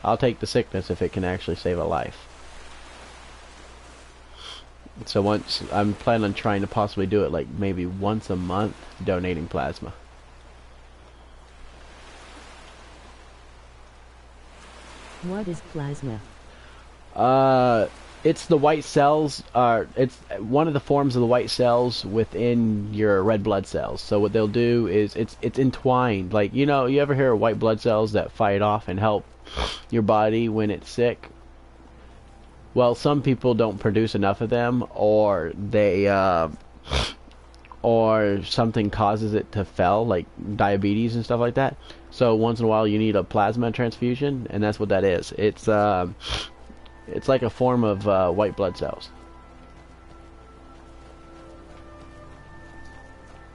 I'll take the sickness if it can actually save a life. So once, I'm planning on trying to possibly do it like maybe once a month, donating plasma.
What is plasma?
It's the white cells. It's one of the forms of the white cells within your red blood cells. So what they'll do is it's entwined. Like, you know, you ever hear of white blood cells that fight off and help your body when it's sick? Well, some people don't produce enough of them, or they or something causes it to fail, like diabetes and stuff like that. So once in a while you need a plasma transfusion, and that's what that is. It's like a form of white blood cells.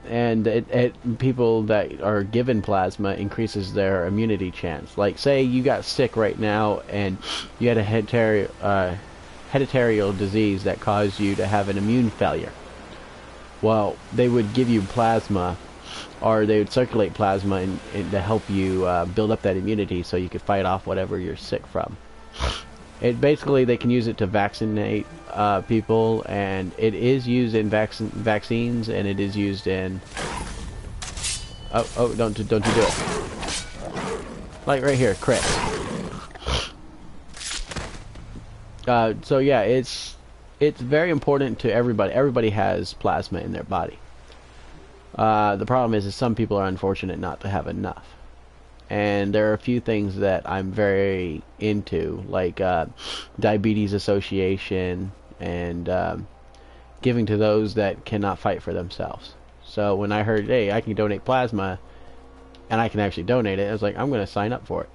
And people that are given plasma increases their immunity chance. Like, say you got sick right now and you had a hereditary disease that caused you to have an immune failure. Well, they would give you plasma, or they would circulate plasma and to help you build up that immunity so you could fight off whatever you're sick from. It basically, they can use it to vaccinate people, and it is used in vaccines, and it is used in... Oh, don't you do it. Like right here, crit. So yeah, it's very important to everybody. Everybody has plasma in their body. The problem is some people are unfortunate not to have enough. And there are a few things that I'm very into, like diabetes association and giving to those that cannot fight for themselves. So when I heard, hey, I can donate plasma, and I can actually donate it, I was like, I'm going to sign up for it.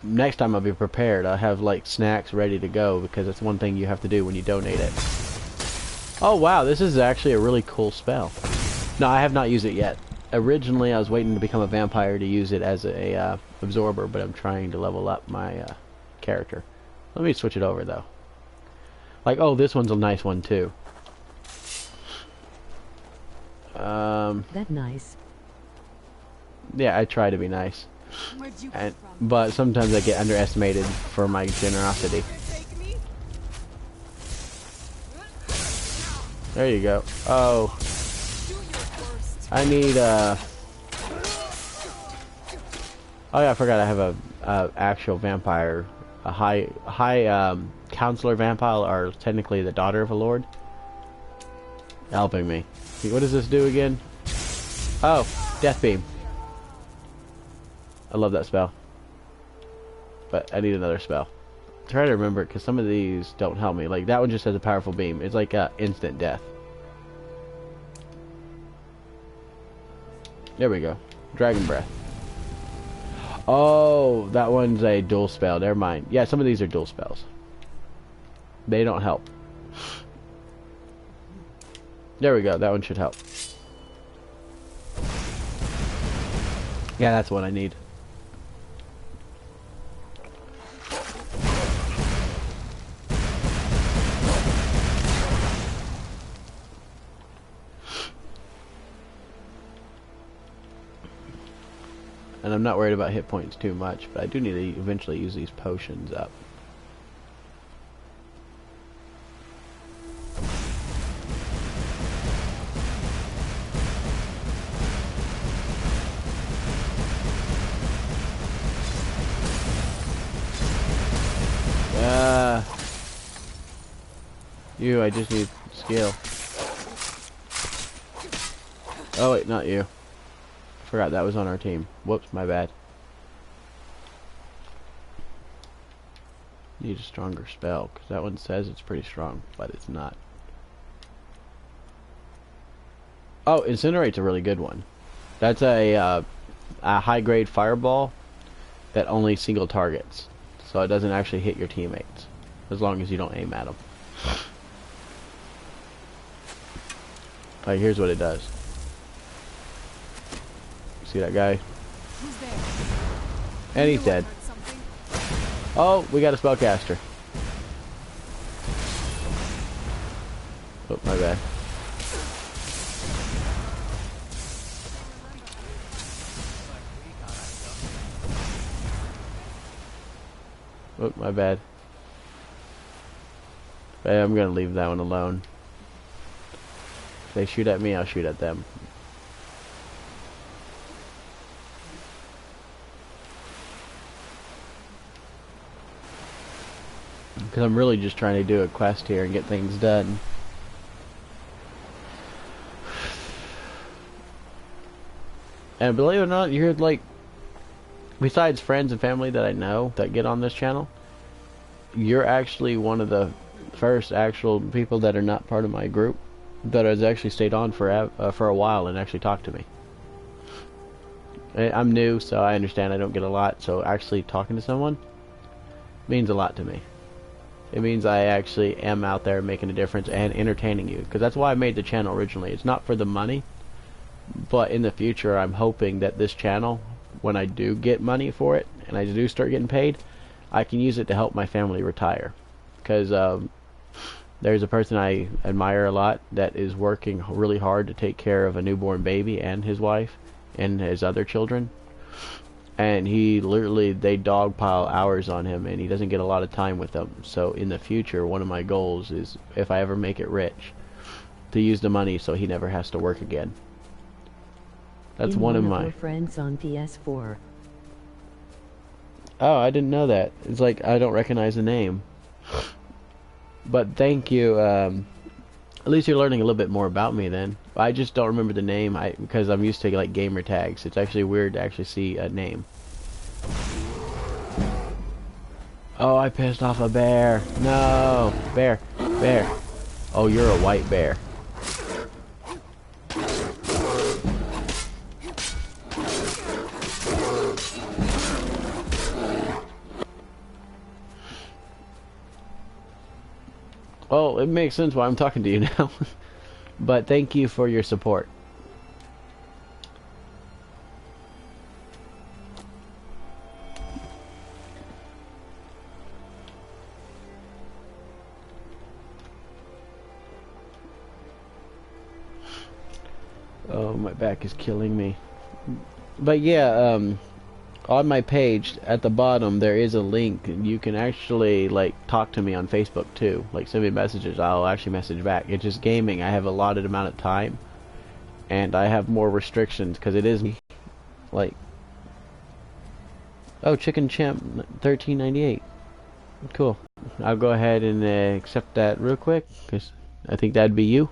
Next time I'll be prepared. I'll have like snacks ready to go, because that's one thing you have to do when you donate it. Oh wow, this is actually a really cool spell. No, I have not used it yet. Originally, I was waiting to become a vampire to use it as a absorber, but I'm trying to level up my character. Let me switch it over, though. Like, oh, this one's a nice one, too.
That nice.
Yeah, I try to be nice. But sometimes I get underestimated for my generosity. There you go. Oh. I need oh yeah, I forgot I have a actual vampire, a high counselor vampire, or technically the daughter of a lord, helping me. What does this do again? Oh, death beam. I love that spell, but I need another spell. Try to remember it, because some of these don't help me. Like that one just has a powerful beam. It's like instant death. There we go. Dragon Breath. Oh, that one's a dual spell. Never mind. Yeah, some of these are dual spells. They don't help. There we go. That one should help. Yeah, that's what I need. And I'm not worried about hit points too much, but I do need to eventually use these potions up. I just need skill. Oh wait, not you. Forgot that was on our team. Whoops, my bad. Need a stronger spell, because that one says it's pretty strong, but it's not. Oh, Incinerate's a really good one. That's a high-grade fireball that only single targets, so it doesn't actually hit your teammates, as long as you don't aim at them. Like, here's what it does. See that guy?
Who's there?
And he's dead. Oh, we got a spellcaster. Oh, my bad. Oh, my bad. Hey, I'm gonna leave that one alone. If they shoot at me, I'll shoot at them. Because I'm really just trying to do a quest here and get things done. And believe it or not, you're like, besides friends and family that I know that get on this channel, you're actually one of the first actual people that are not part of my group. that has actually stayed on for a while and actually talked to me. I'm new, so I understand I don't get a lot, so actually talking to someone means a lot to me. It means I actually am out there making a difference and entertaining you, because that's why I made the channel originally. It's not for the money, but in the future I'm hoping that this channel, when I do get money for it and I do start getting paid, I can use it to help my family retire. Because there's a person I admire a lot that is working really hard to take care of a newborn baby and his wife and his other children, and he literally, they dogpile hours on him, and he doesn't get a lot of time with them. So in the future, one of my goals is, if I ever make it rich, to use the money so he never has to work again. That's one of my
friends on PS4.
Oh, I didn't know that. It's like I don't recognize the name. But thank you. At least you're learning a little bit more about me then. I just don't remember the name because I'm used to like gamer tags. It's actually weird to actually see a name. Oh, I pissed off a bear. No, bear, bear. Oh, you're a white bear. Oh, it makes sense why I'm talking to you now. But thank you for your support. Oh, my back is killing me. But yeah, on my page at the bottom there is a link. You can actually like talk to me on Facebook too, like send me messages. I'll actually message back. It's just gaming. I have a limited amount of time and I have more restrictions because it is like, oh, Chicken Champ 1398, cool. I'll go ahead and accept that real quick because I think that'd be you.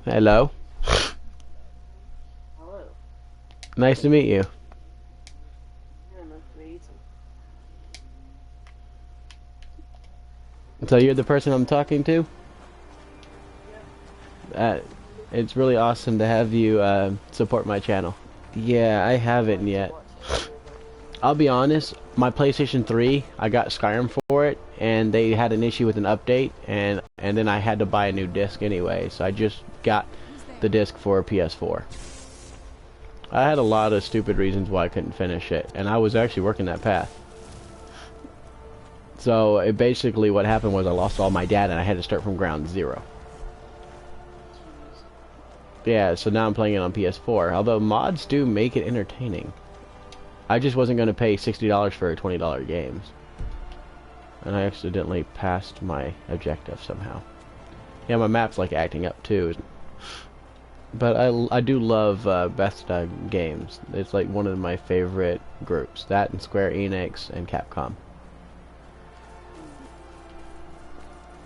Hello.
Hello.
Nice to meet you.
Yeah, nice to meet you.
So you're the person I'm talking to? It's really awesome to have you support my channel. Yeah, I haven't yet. I'll be honest, my PlayStation 3, I got Skyrim for it, and they had an issue with an update, and then I had to buy a new disc anyway, so I just got the disc for PS4. I had a lot of stupid reasons why I couldn't finish it, and I was actually working that path. So basically what happened was I lost all my data and I had to start from ground zero. Yeah, so now I'm playing it on PS4, although mods do make it entertaining. I just wasn't going to pay $60 for a $20 games. And I accidentally passed my objective somehow. Yeah, my map's like acting up too. But I do love Bethesda games. It's like one of my favorite groups. That and Square Enix and Capcom.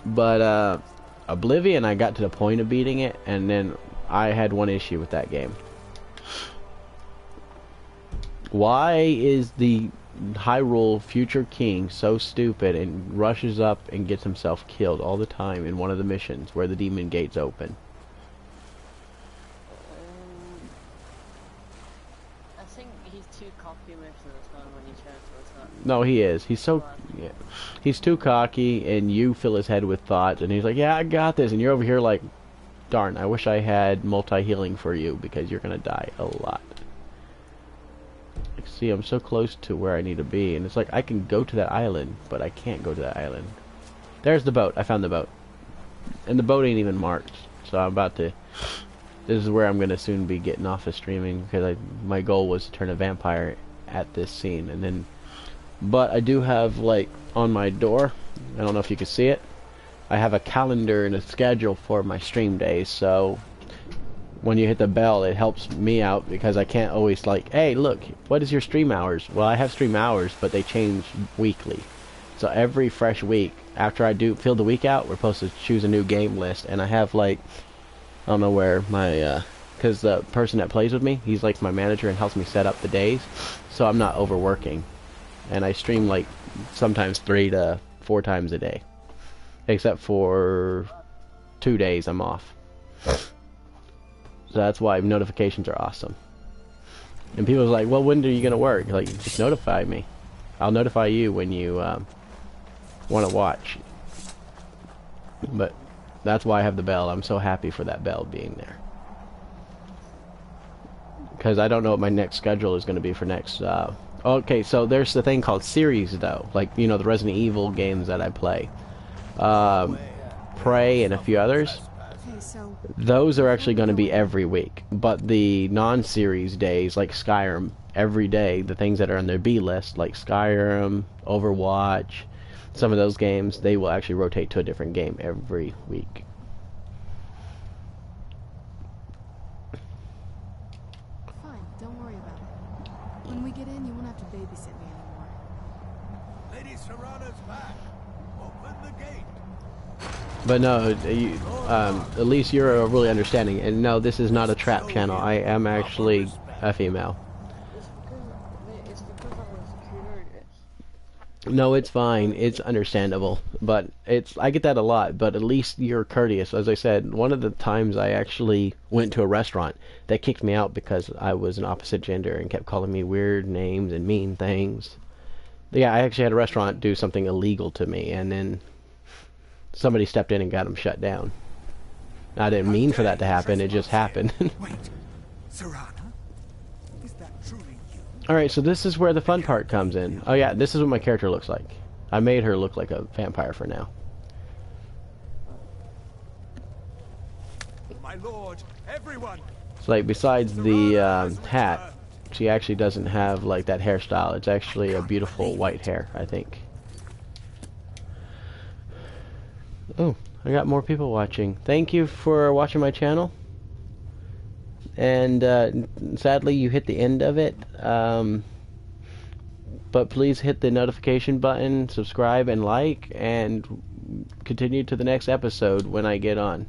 But Oblivion, I got to the point of beating it, and then I had one issue with that game. Why is the Hyrule future king so stupid and rushes up and gets himself killed all the time in one of the missions where the demon gates open?
I think he's too cocky most of the time when he tries to attack.
No, he is. He's so... Yeah. He's too cocky, and you fill his head with thoughts, and he's like, yeah, I got this, and you're over here like, darn, I wish I had multi-healing for you, because you're gonna die a lot. Like, see, I'm so close to where I need to be, and it's like, I can go to that island, but I can't go to that island. There's the boat. I found the boat. And the boat ain't even marked, so I'm about to... This is where I'm gonna soon be getting off of streaming, because my goal was to turn a vampire at this scene, and then... But I do have, like, on my door, I don't know if you can see it, I have a calendar and a schedule for my stream days, so when you hit the bell, it helps me out, because I can't always, like, hey, look, what is your stream hours? Well, I have stream hours, but they change weekly. So every fresh week, after I do fill the week out, we're supposed to choose a new game list, and I have like, I don't know where my, because the person that plays with me, he's like my manager and helps me set up the days, so I'm not overworking, and I stream like sometimes 3 to 4 times a day, except for 2 days I'm off. So that's why notifications are awesome. And people are like, well, when are you gonna work? Like, just notify me. I'll notify you when you want to watch. But that's why I have the bell. I'm so happy for that bell being there. Because I don't know what my next schedule is going to be for next... okay, so there's the thing called series, though. Like, you know, the Resident Evil games that I play. Prey and a few others. Those are actually going to be every week. But the non-series days, like Skyrim, every day, the things that are on their B list, like Skyrim, Overwatch, some of those games, they will actually rotate to a different game every week.
Fine, don't worry about it. When we get in, you won't have to babysit me anymore.
Lady Serrano's back. Open the gate.
But no, at least you're really understanding. And no, this is not a trap channel. I am actually a female.
It's because I was curious.
No, it's fine. It's understandable. But I get that a lot, but at least you're courteous. As I said, one of the times I actually went to a restaurant, they kicked me out because I was an opposite gender and kept calling me weird names and mean things. Yeah, I actually had a restaurant do something illegal to me, and then somebody stepped in and got them shut down. I didn't mean for that to happen, it just happened.
Wait, Serrano? Is that truly you?
Alright, so this is where the fun part comes in. Oh yeah, this is what my character looks like. I made her look like a vampire for now.
My lord, everyone!
It's like, besides the hat, she actually doesn't have like that hairstyle. It's actually a beautiful white hair, I think. Oh, I got more people watching. Thank you for watching my channel. And sadly, you hit the end of it. But please hit the notification button, subscribe, and like, and continue to the next episode when I get on.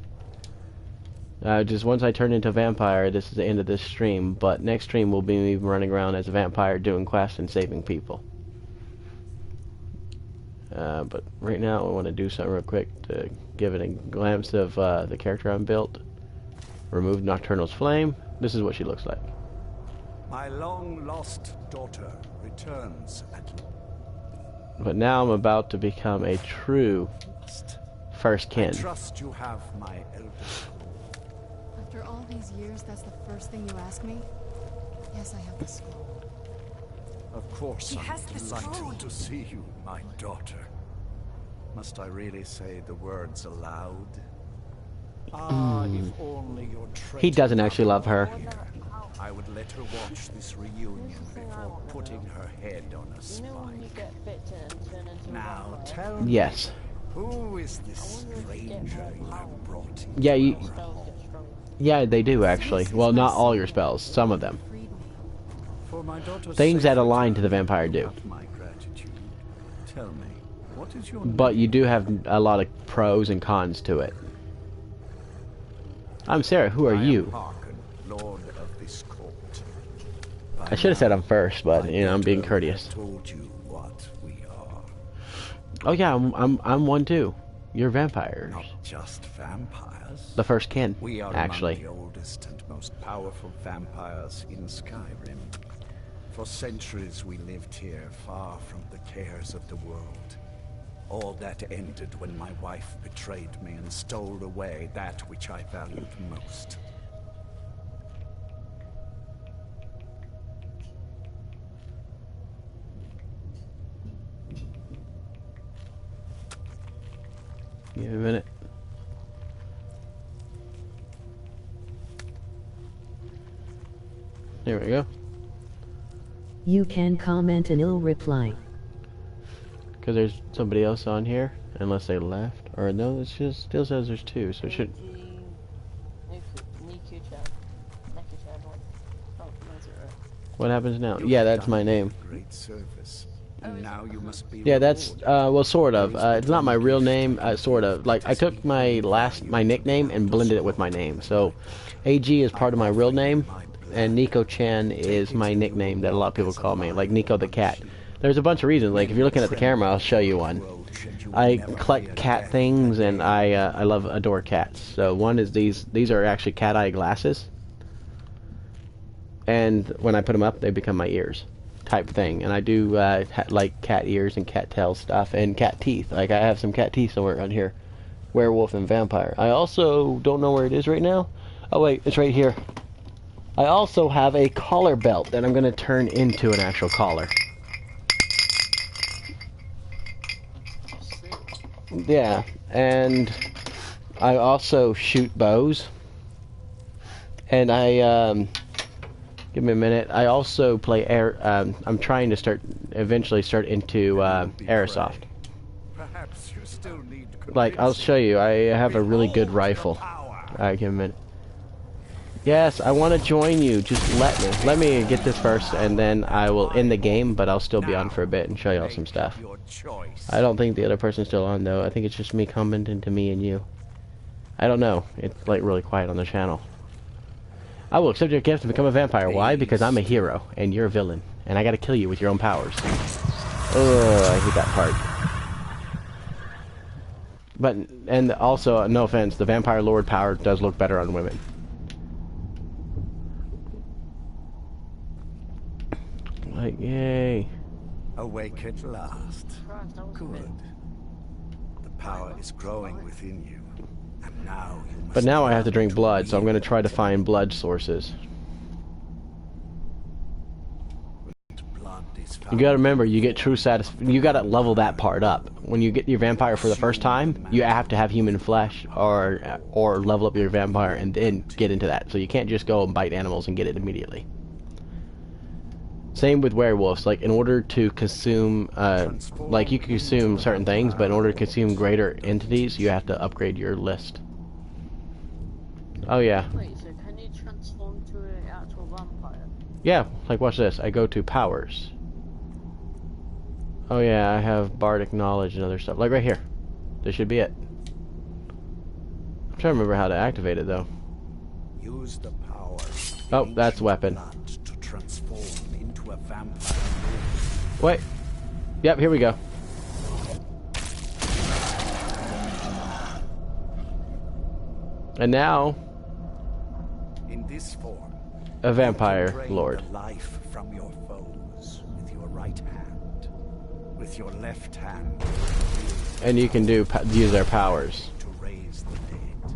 Just once I turn into a vampire, this is the end of this stream. But next stream will be me running around as a vampire doing quests and saving people. But right now I want to do something real quick to give it a glimpse of the character I'm built. Remove Nocturnal's flame. This is what she looks like.
My long-lost daughter returns at last.
But now I'm about to become a true first kin.
I trust you have my eldest.
After all these years, that's the first thing you ask me? Yes, I have the scroll.
Of course,
He has the scroll.
delighted to see you, my daughter. Must I really say the words aloud? Ah, if only your
He doesn't actually love her.
I would let her watch this reunion before putting her head on a
You know when you
spike.
get bitten and turn into
Now
a vampire?
tell me,
Yes.
who is this stranger you have brought in?
Yeah,
Spells get stronger.
yeah, they do actually. Well, not all your spells. Some of them.
Freed me.
For my daughter's
Things that
sake,
align to the vampire do.
have my gratitude. Tell me, what is your
But you do have a lot of pros and cons to it. I'm Sarah. Who are
I am
you?
Harkin, Lord of this court. By
I should have said
now,
I'm first, but
my
you know I'm being
daughter
courteous.
has told you what we are.
Oh yeah, I'm one too. You're vampires.
Not just vampires.
The first kin,
We are
actually.
among the oldest and most powerful vampires in Skyrim. For centuries we lived here, far from the cares of the world. All that ended when my wife betrayed me and stole away that which I valued most.
Give me a minute. There we go.
You can comment and I'll reply.
Because there's somebody else on here, unless they left. Or no, it just still says there's two, so it should...
Oh, 90.
What happens now?
You
Yeah,
have
that's
done
my name.
Great service. And now you must be
Yeah, that's
rewarded.
well, sort of. It's not my real name. Sort of. Like I took my nickname and blended it with my name. So, AG is part of my real name, and Nekochan is my nickname that a lot of people call me, like Nico the cat. There's a bunch of reasons. Like if you're looking at the camera, I'll show you one. I collect cat things, and I adore cats. So one is these. These are actually cat eye glasses, and when I put them up, they become my ears, type thing. And I do like cat ears and cat tail stuff and cat teeth. Like I have some cat teeth somewhere around here, werewolf and vampire. I also don't know where it is right now. Oh wait, it's right here. I also have a collar belt that I'm gonna turn into an actual collar. Yeah, and I also shoot bows, and I give me a minute. I also play air. I'm trying to eventually start into airsoft.
Perhaps you still need
Like I'll show you. I have a really good rifle. Alright, give me a minute. Yes, I want to join you. Just let me get this first, and then I will end the game. But I'll still be on for a bit and show y'all some stuff. I don't think the other person's still on though. I think it's just me commenting to me and you. I don't know. It's like really quiet on the channel. I will accept your gift to become a vampire. Why? Because I'm a hero and you're a villain, and I gotta kill you with your own powers. Oh, I hate that part. But and also, no offense, the vampire lord power does look better on women. Like, yay.
Awake at last.
Christ, that was a bit.
Good. The power is growing within you. And now you must
But now I have to drink blood, so I'm going to try to find blood sources.
Blood is
You got to remember, you get true satisfaction. You got to level that part up. When you get your vampire for the first time, you have to have human flesh or level up your vampire and then get into that. So you can't just go and bite animals and get it immediately. Same with werewolves. Like in order to consume, like you can consume certain things, but in order to consume greater entities, you have to upgrade your list. Oh yeah.
Wait, so can you transform to an actual vampire?
Yeah, like watch this. I go to powers. Oh yeah, I have bardic knowledge and other stuff. Like right here. This should be it. I'm trying to remember how to activate it though.
Use the power.
Oh, that's weapon.
Blood to transform into a vampire.
Wait. Yep, here we go. And now,
In this form,
a vampire
drain
lord.
the life from your foes with your right hand. With your left hand,
And you can use their powers.
to raise the dead.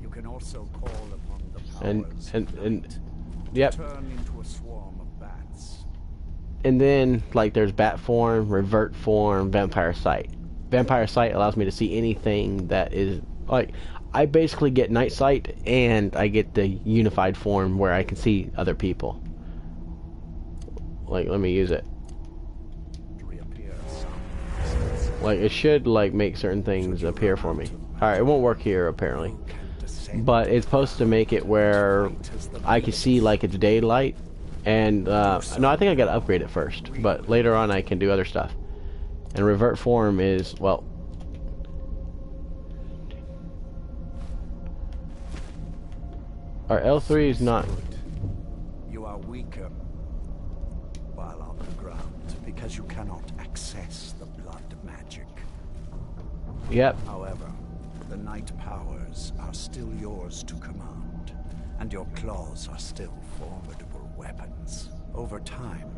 You can also call upon the powers
And
of night
yep.
to turn into a swarm of bats.
And then like there's bat form, revert form, vampire sight. Vampire sight allows me to see anything that is like I basically get night sight and I get the unified form where I can see other people. Like let me use it.
To reappear
Like it should like make certain things appear for me. Alright, it won't work here apparently. But it's supposed to make it where I can see like it's daylight. And no, I think I gotta upgrade it first. But later on I can do other stuff. And revert form is, well, our L3 is not.
You are weaker while on the ground because you cannot access the blood magic.
Yep.
However, the night powers are still yours to command, and your claws are still formidable weapons. Over time,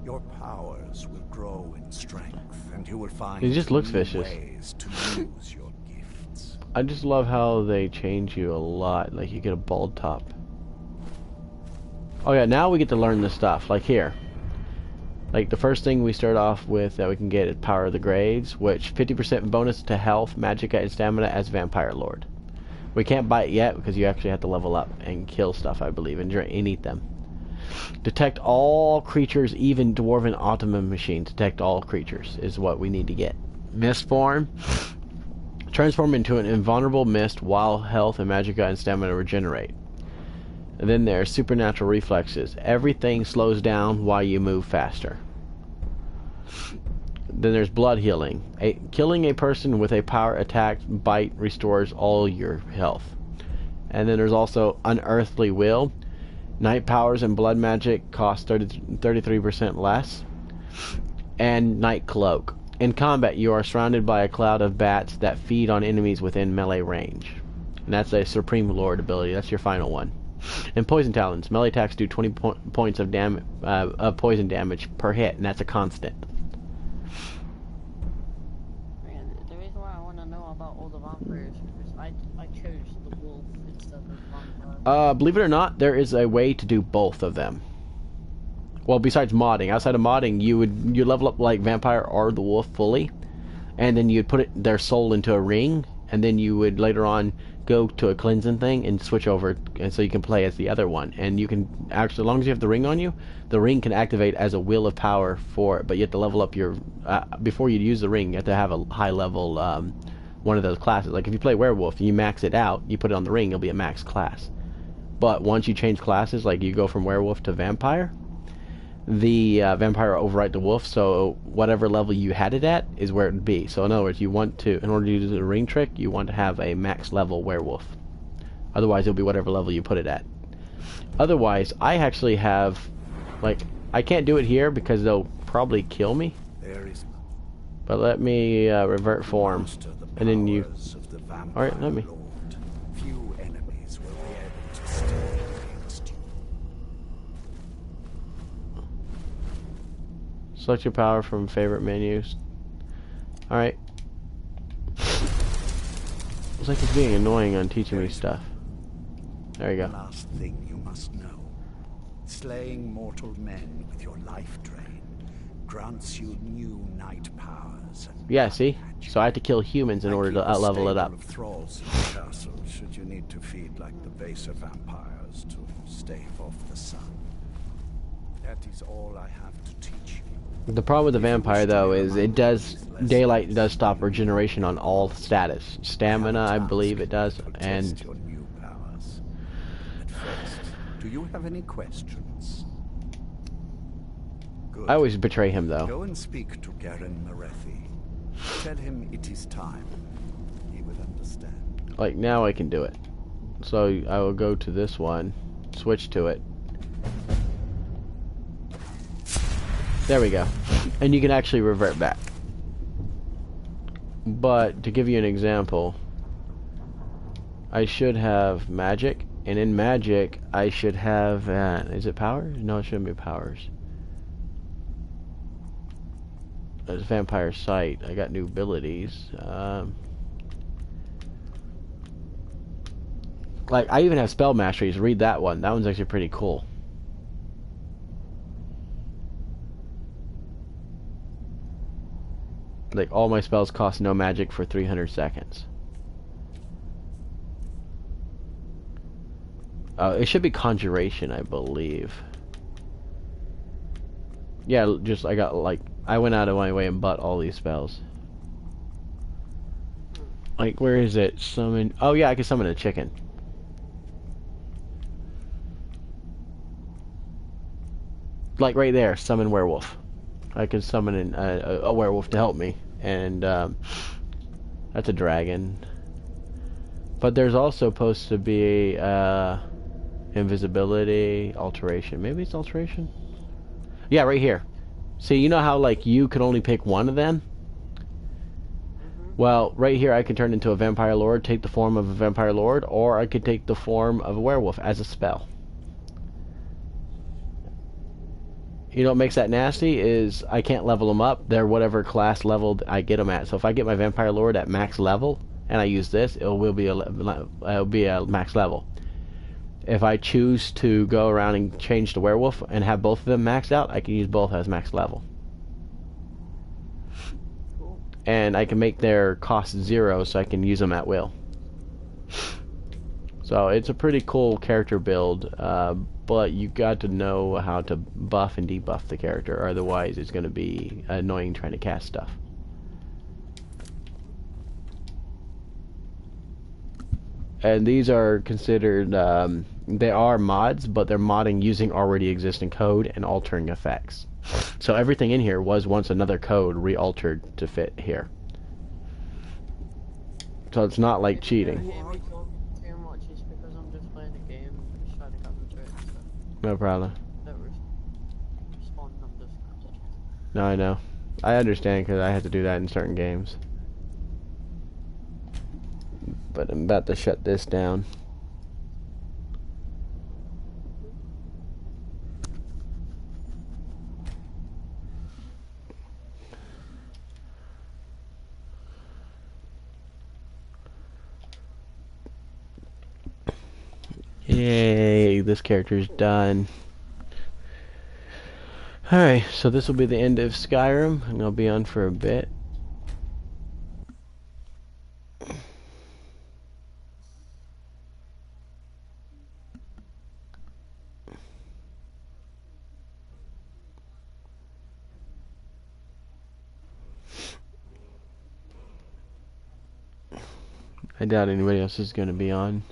your powers will grow in strength, and you will find
He just looks
new
vicious.
ways to use your gifts.
I just love how they change you a lot. Like you get a bald top. Oh yeah, now we get to learn this stuff. Like here. Like the first thing we start off with that we can get is Power of the Grades, which 50% bonus to health, magicka, and stamina as Vampire Lord. We can't buy it yet because you actually have to level up and kill stuff, I believe, and eat them. Detect all creatures, even dwarven automata machine. Detect all creatures is what we need to get. Mist form. Transform into an invulnerable mist while health and magicka and stamina regenerate. And then there's supernatural reflexes. Everything slows down while you move faster. Then there's blood healing. Killing a person with a power attack bite restores all your health. And then there's also unearthly will. Night powers and blood magic cost 33% less. And night cloak. In combat, you are surrounded by a cloud of bats that feed on enemies within melee range. And that's a Supreme Lord ability. That's your final one. And poison talons. Melee attacks do 20 points of poison damage per hit, and that's a constant.
Man, the reason why I want to know about all the vampires is because I chose the wolf instead of vampire.
Believe it or not, there is a way to do both of them. Well, besides modding. Outside of modding, you level up like vampire or the wolf fully, and then you'd put their soul into a ring, and then you would later on go to a cleansing thing and switch over, and so you can play as the other one. And you can actually, as long as you have the ring on you, the ring can activate as a wheel of power for it. But you have to level up your before you use the ring. You have to have a high level one of those classes. Like if you play werewolf, you max it out, you put it on the ring, it'll be a max class. But once you change classes, like you go from werewolf to vampire, the vampire will overwrite the wolf, so whatever level you had it at is where it would be. So in other words, you want to, in order to do the ring trick, you want to have a max level werewolf. Otherwise, it'll be whatever level you put it at. Otherwise, I actually have, like, I can't do it here because they'll probably kill me.
There is
But let me revert form, and then you. All right, let me.
Few enemies will be able to stand against you.
Select your power from favorite menus. Alright. It's like it's being annoying on teaching me stuff. There you
The
go.
last thing you must know. Slaying mortal men with your life drain grants you new night powers. And
Yeah, see? So I have to kill humans in order to level it up.
Of thralls in the castle, should you need to feed like the baser vampires to stave off the sun. That is all I have to teach you.
The problem with the vampire, though, is daylight does stop regeneration on all status. Stamina, I believe it does, and
Your new powers. At first, do you have any questions? Good.
I always betray him, though.
Go and speak to Garen Marethi. Tell him it is time. He will understand.
Like, now I can do it. So I will go to this one, switch to it. There we go. And you can actually revert back. But, to give you an example, I should have magic, and in magic, I should have, is it powers? No, it shouldn't be powers. It's vampire sight. I got new abilities. Like, I even have spell masteries. Read that one. That one's actually pretty cool. Like, all my spells cost no magic for 300 seconds. It should be conjuration, I believe. Yeah, just, I got, like, I went out of my way and bought all these spells. Like, where is it? Summon... Oh, yeah, I can summon a chicken. Like, right there, summon werewolf. I can summon a werewolf to help me. And, that's a dragon. But there's also supposed to be, invisibility, alteration. Maybe it's alteration? Yeah, right here. See, you know how, like, you could only pick one of them? Well, right here I can turn into a vampire lord, take the form of a vampire lord, or I could take the form of a werewolf as a spell. You know what makes that nasty is I can't level them up. They're whatever class level I get them at. So if I get my vampire lord at max level and I use this, it'll be a max level. If I choose to go around and change to werewolf and have both of them maxed out, I can use both as max level. And I can make their cost 0 so I can use them at will. So it's a pretty cool character build, but you got to know how to buff and debuff the character, or otherwise it's going to be annoying trying to cast stuff. And these are considered They are mods, but they're modding using already existing code and altering effects. So everything in here was once another code re-altered to fit here. So it's not like cheating.
If you hear me talking too much, it's because I'm just playing a game and just trying to concentrate. So
No problem.
don't respond. I'm just.
No, I know. I understand because I have to do that in certain games. But I'm about to shut this down. Yay, this character's done. Alright, so this will be the end of Skyrim, and I'll be on for a bit. I doubt anybody else is going to be on.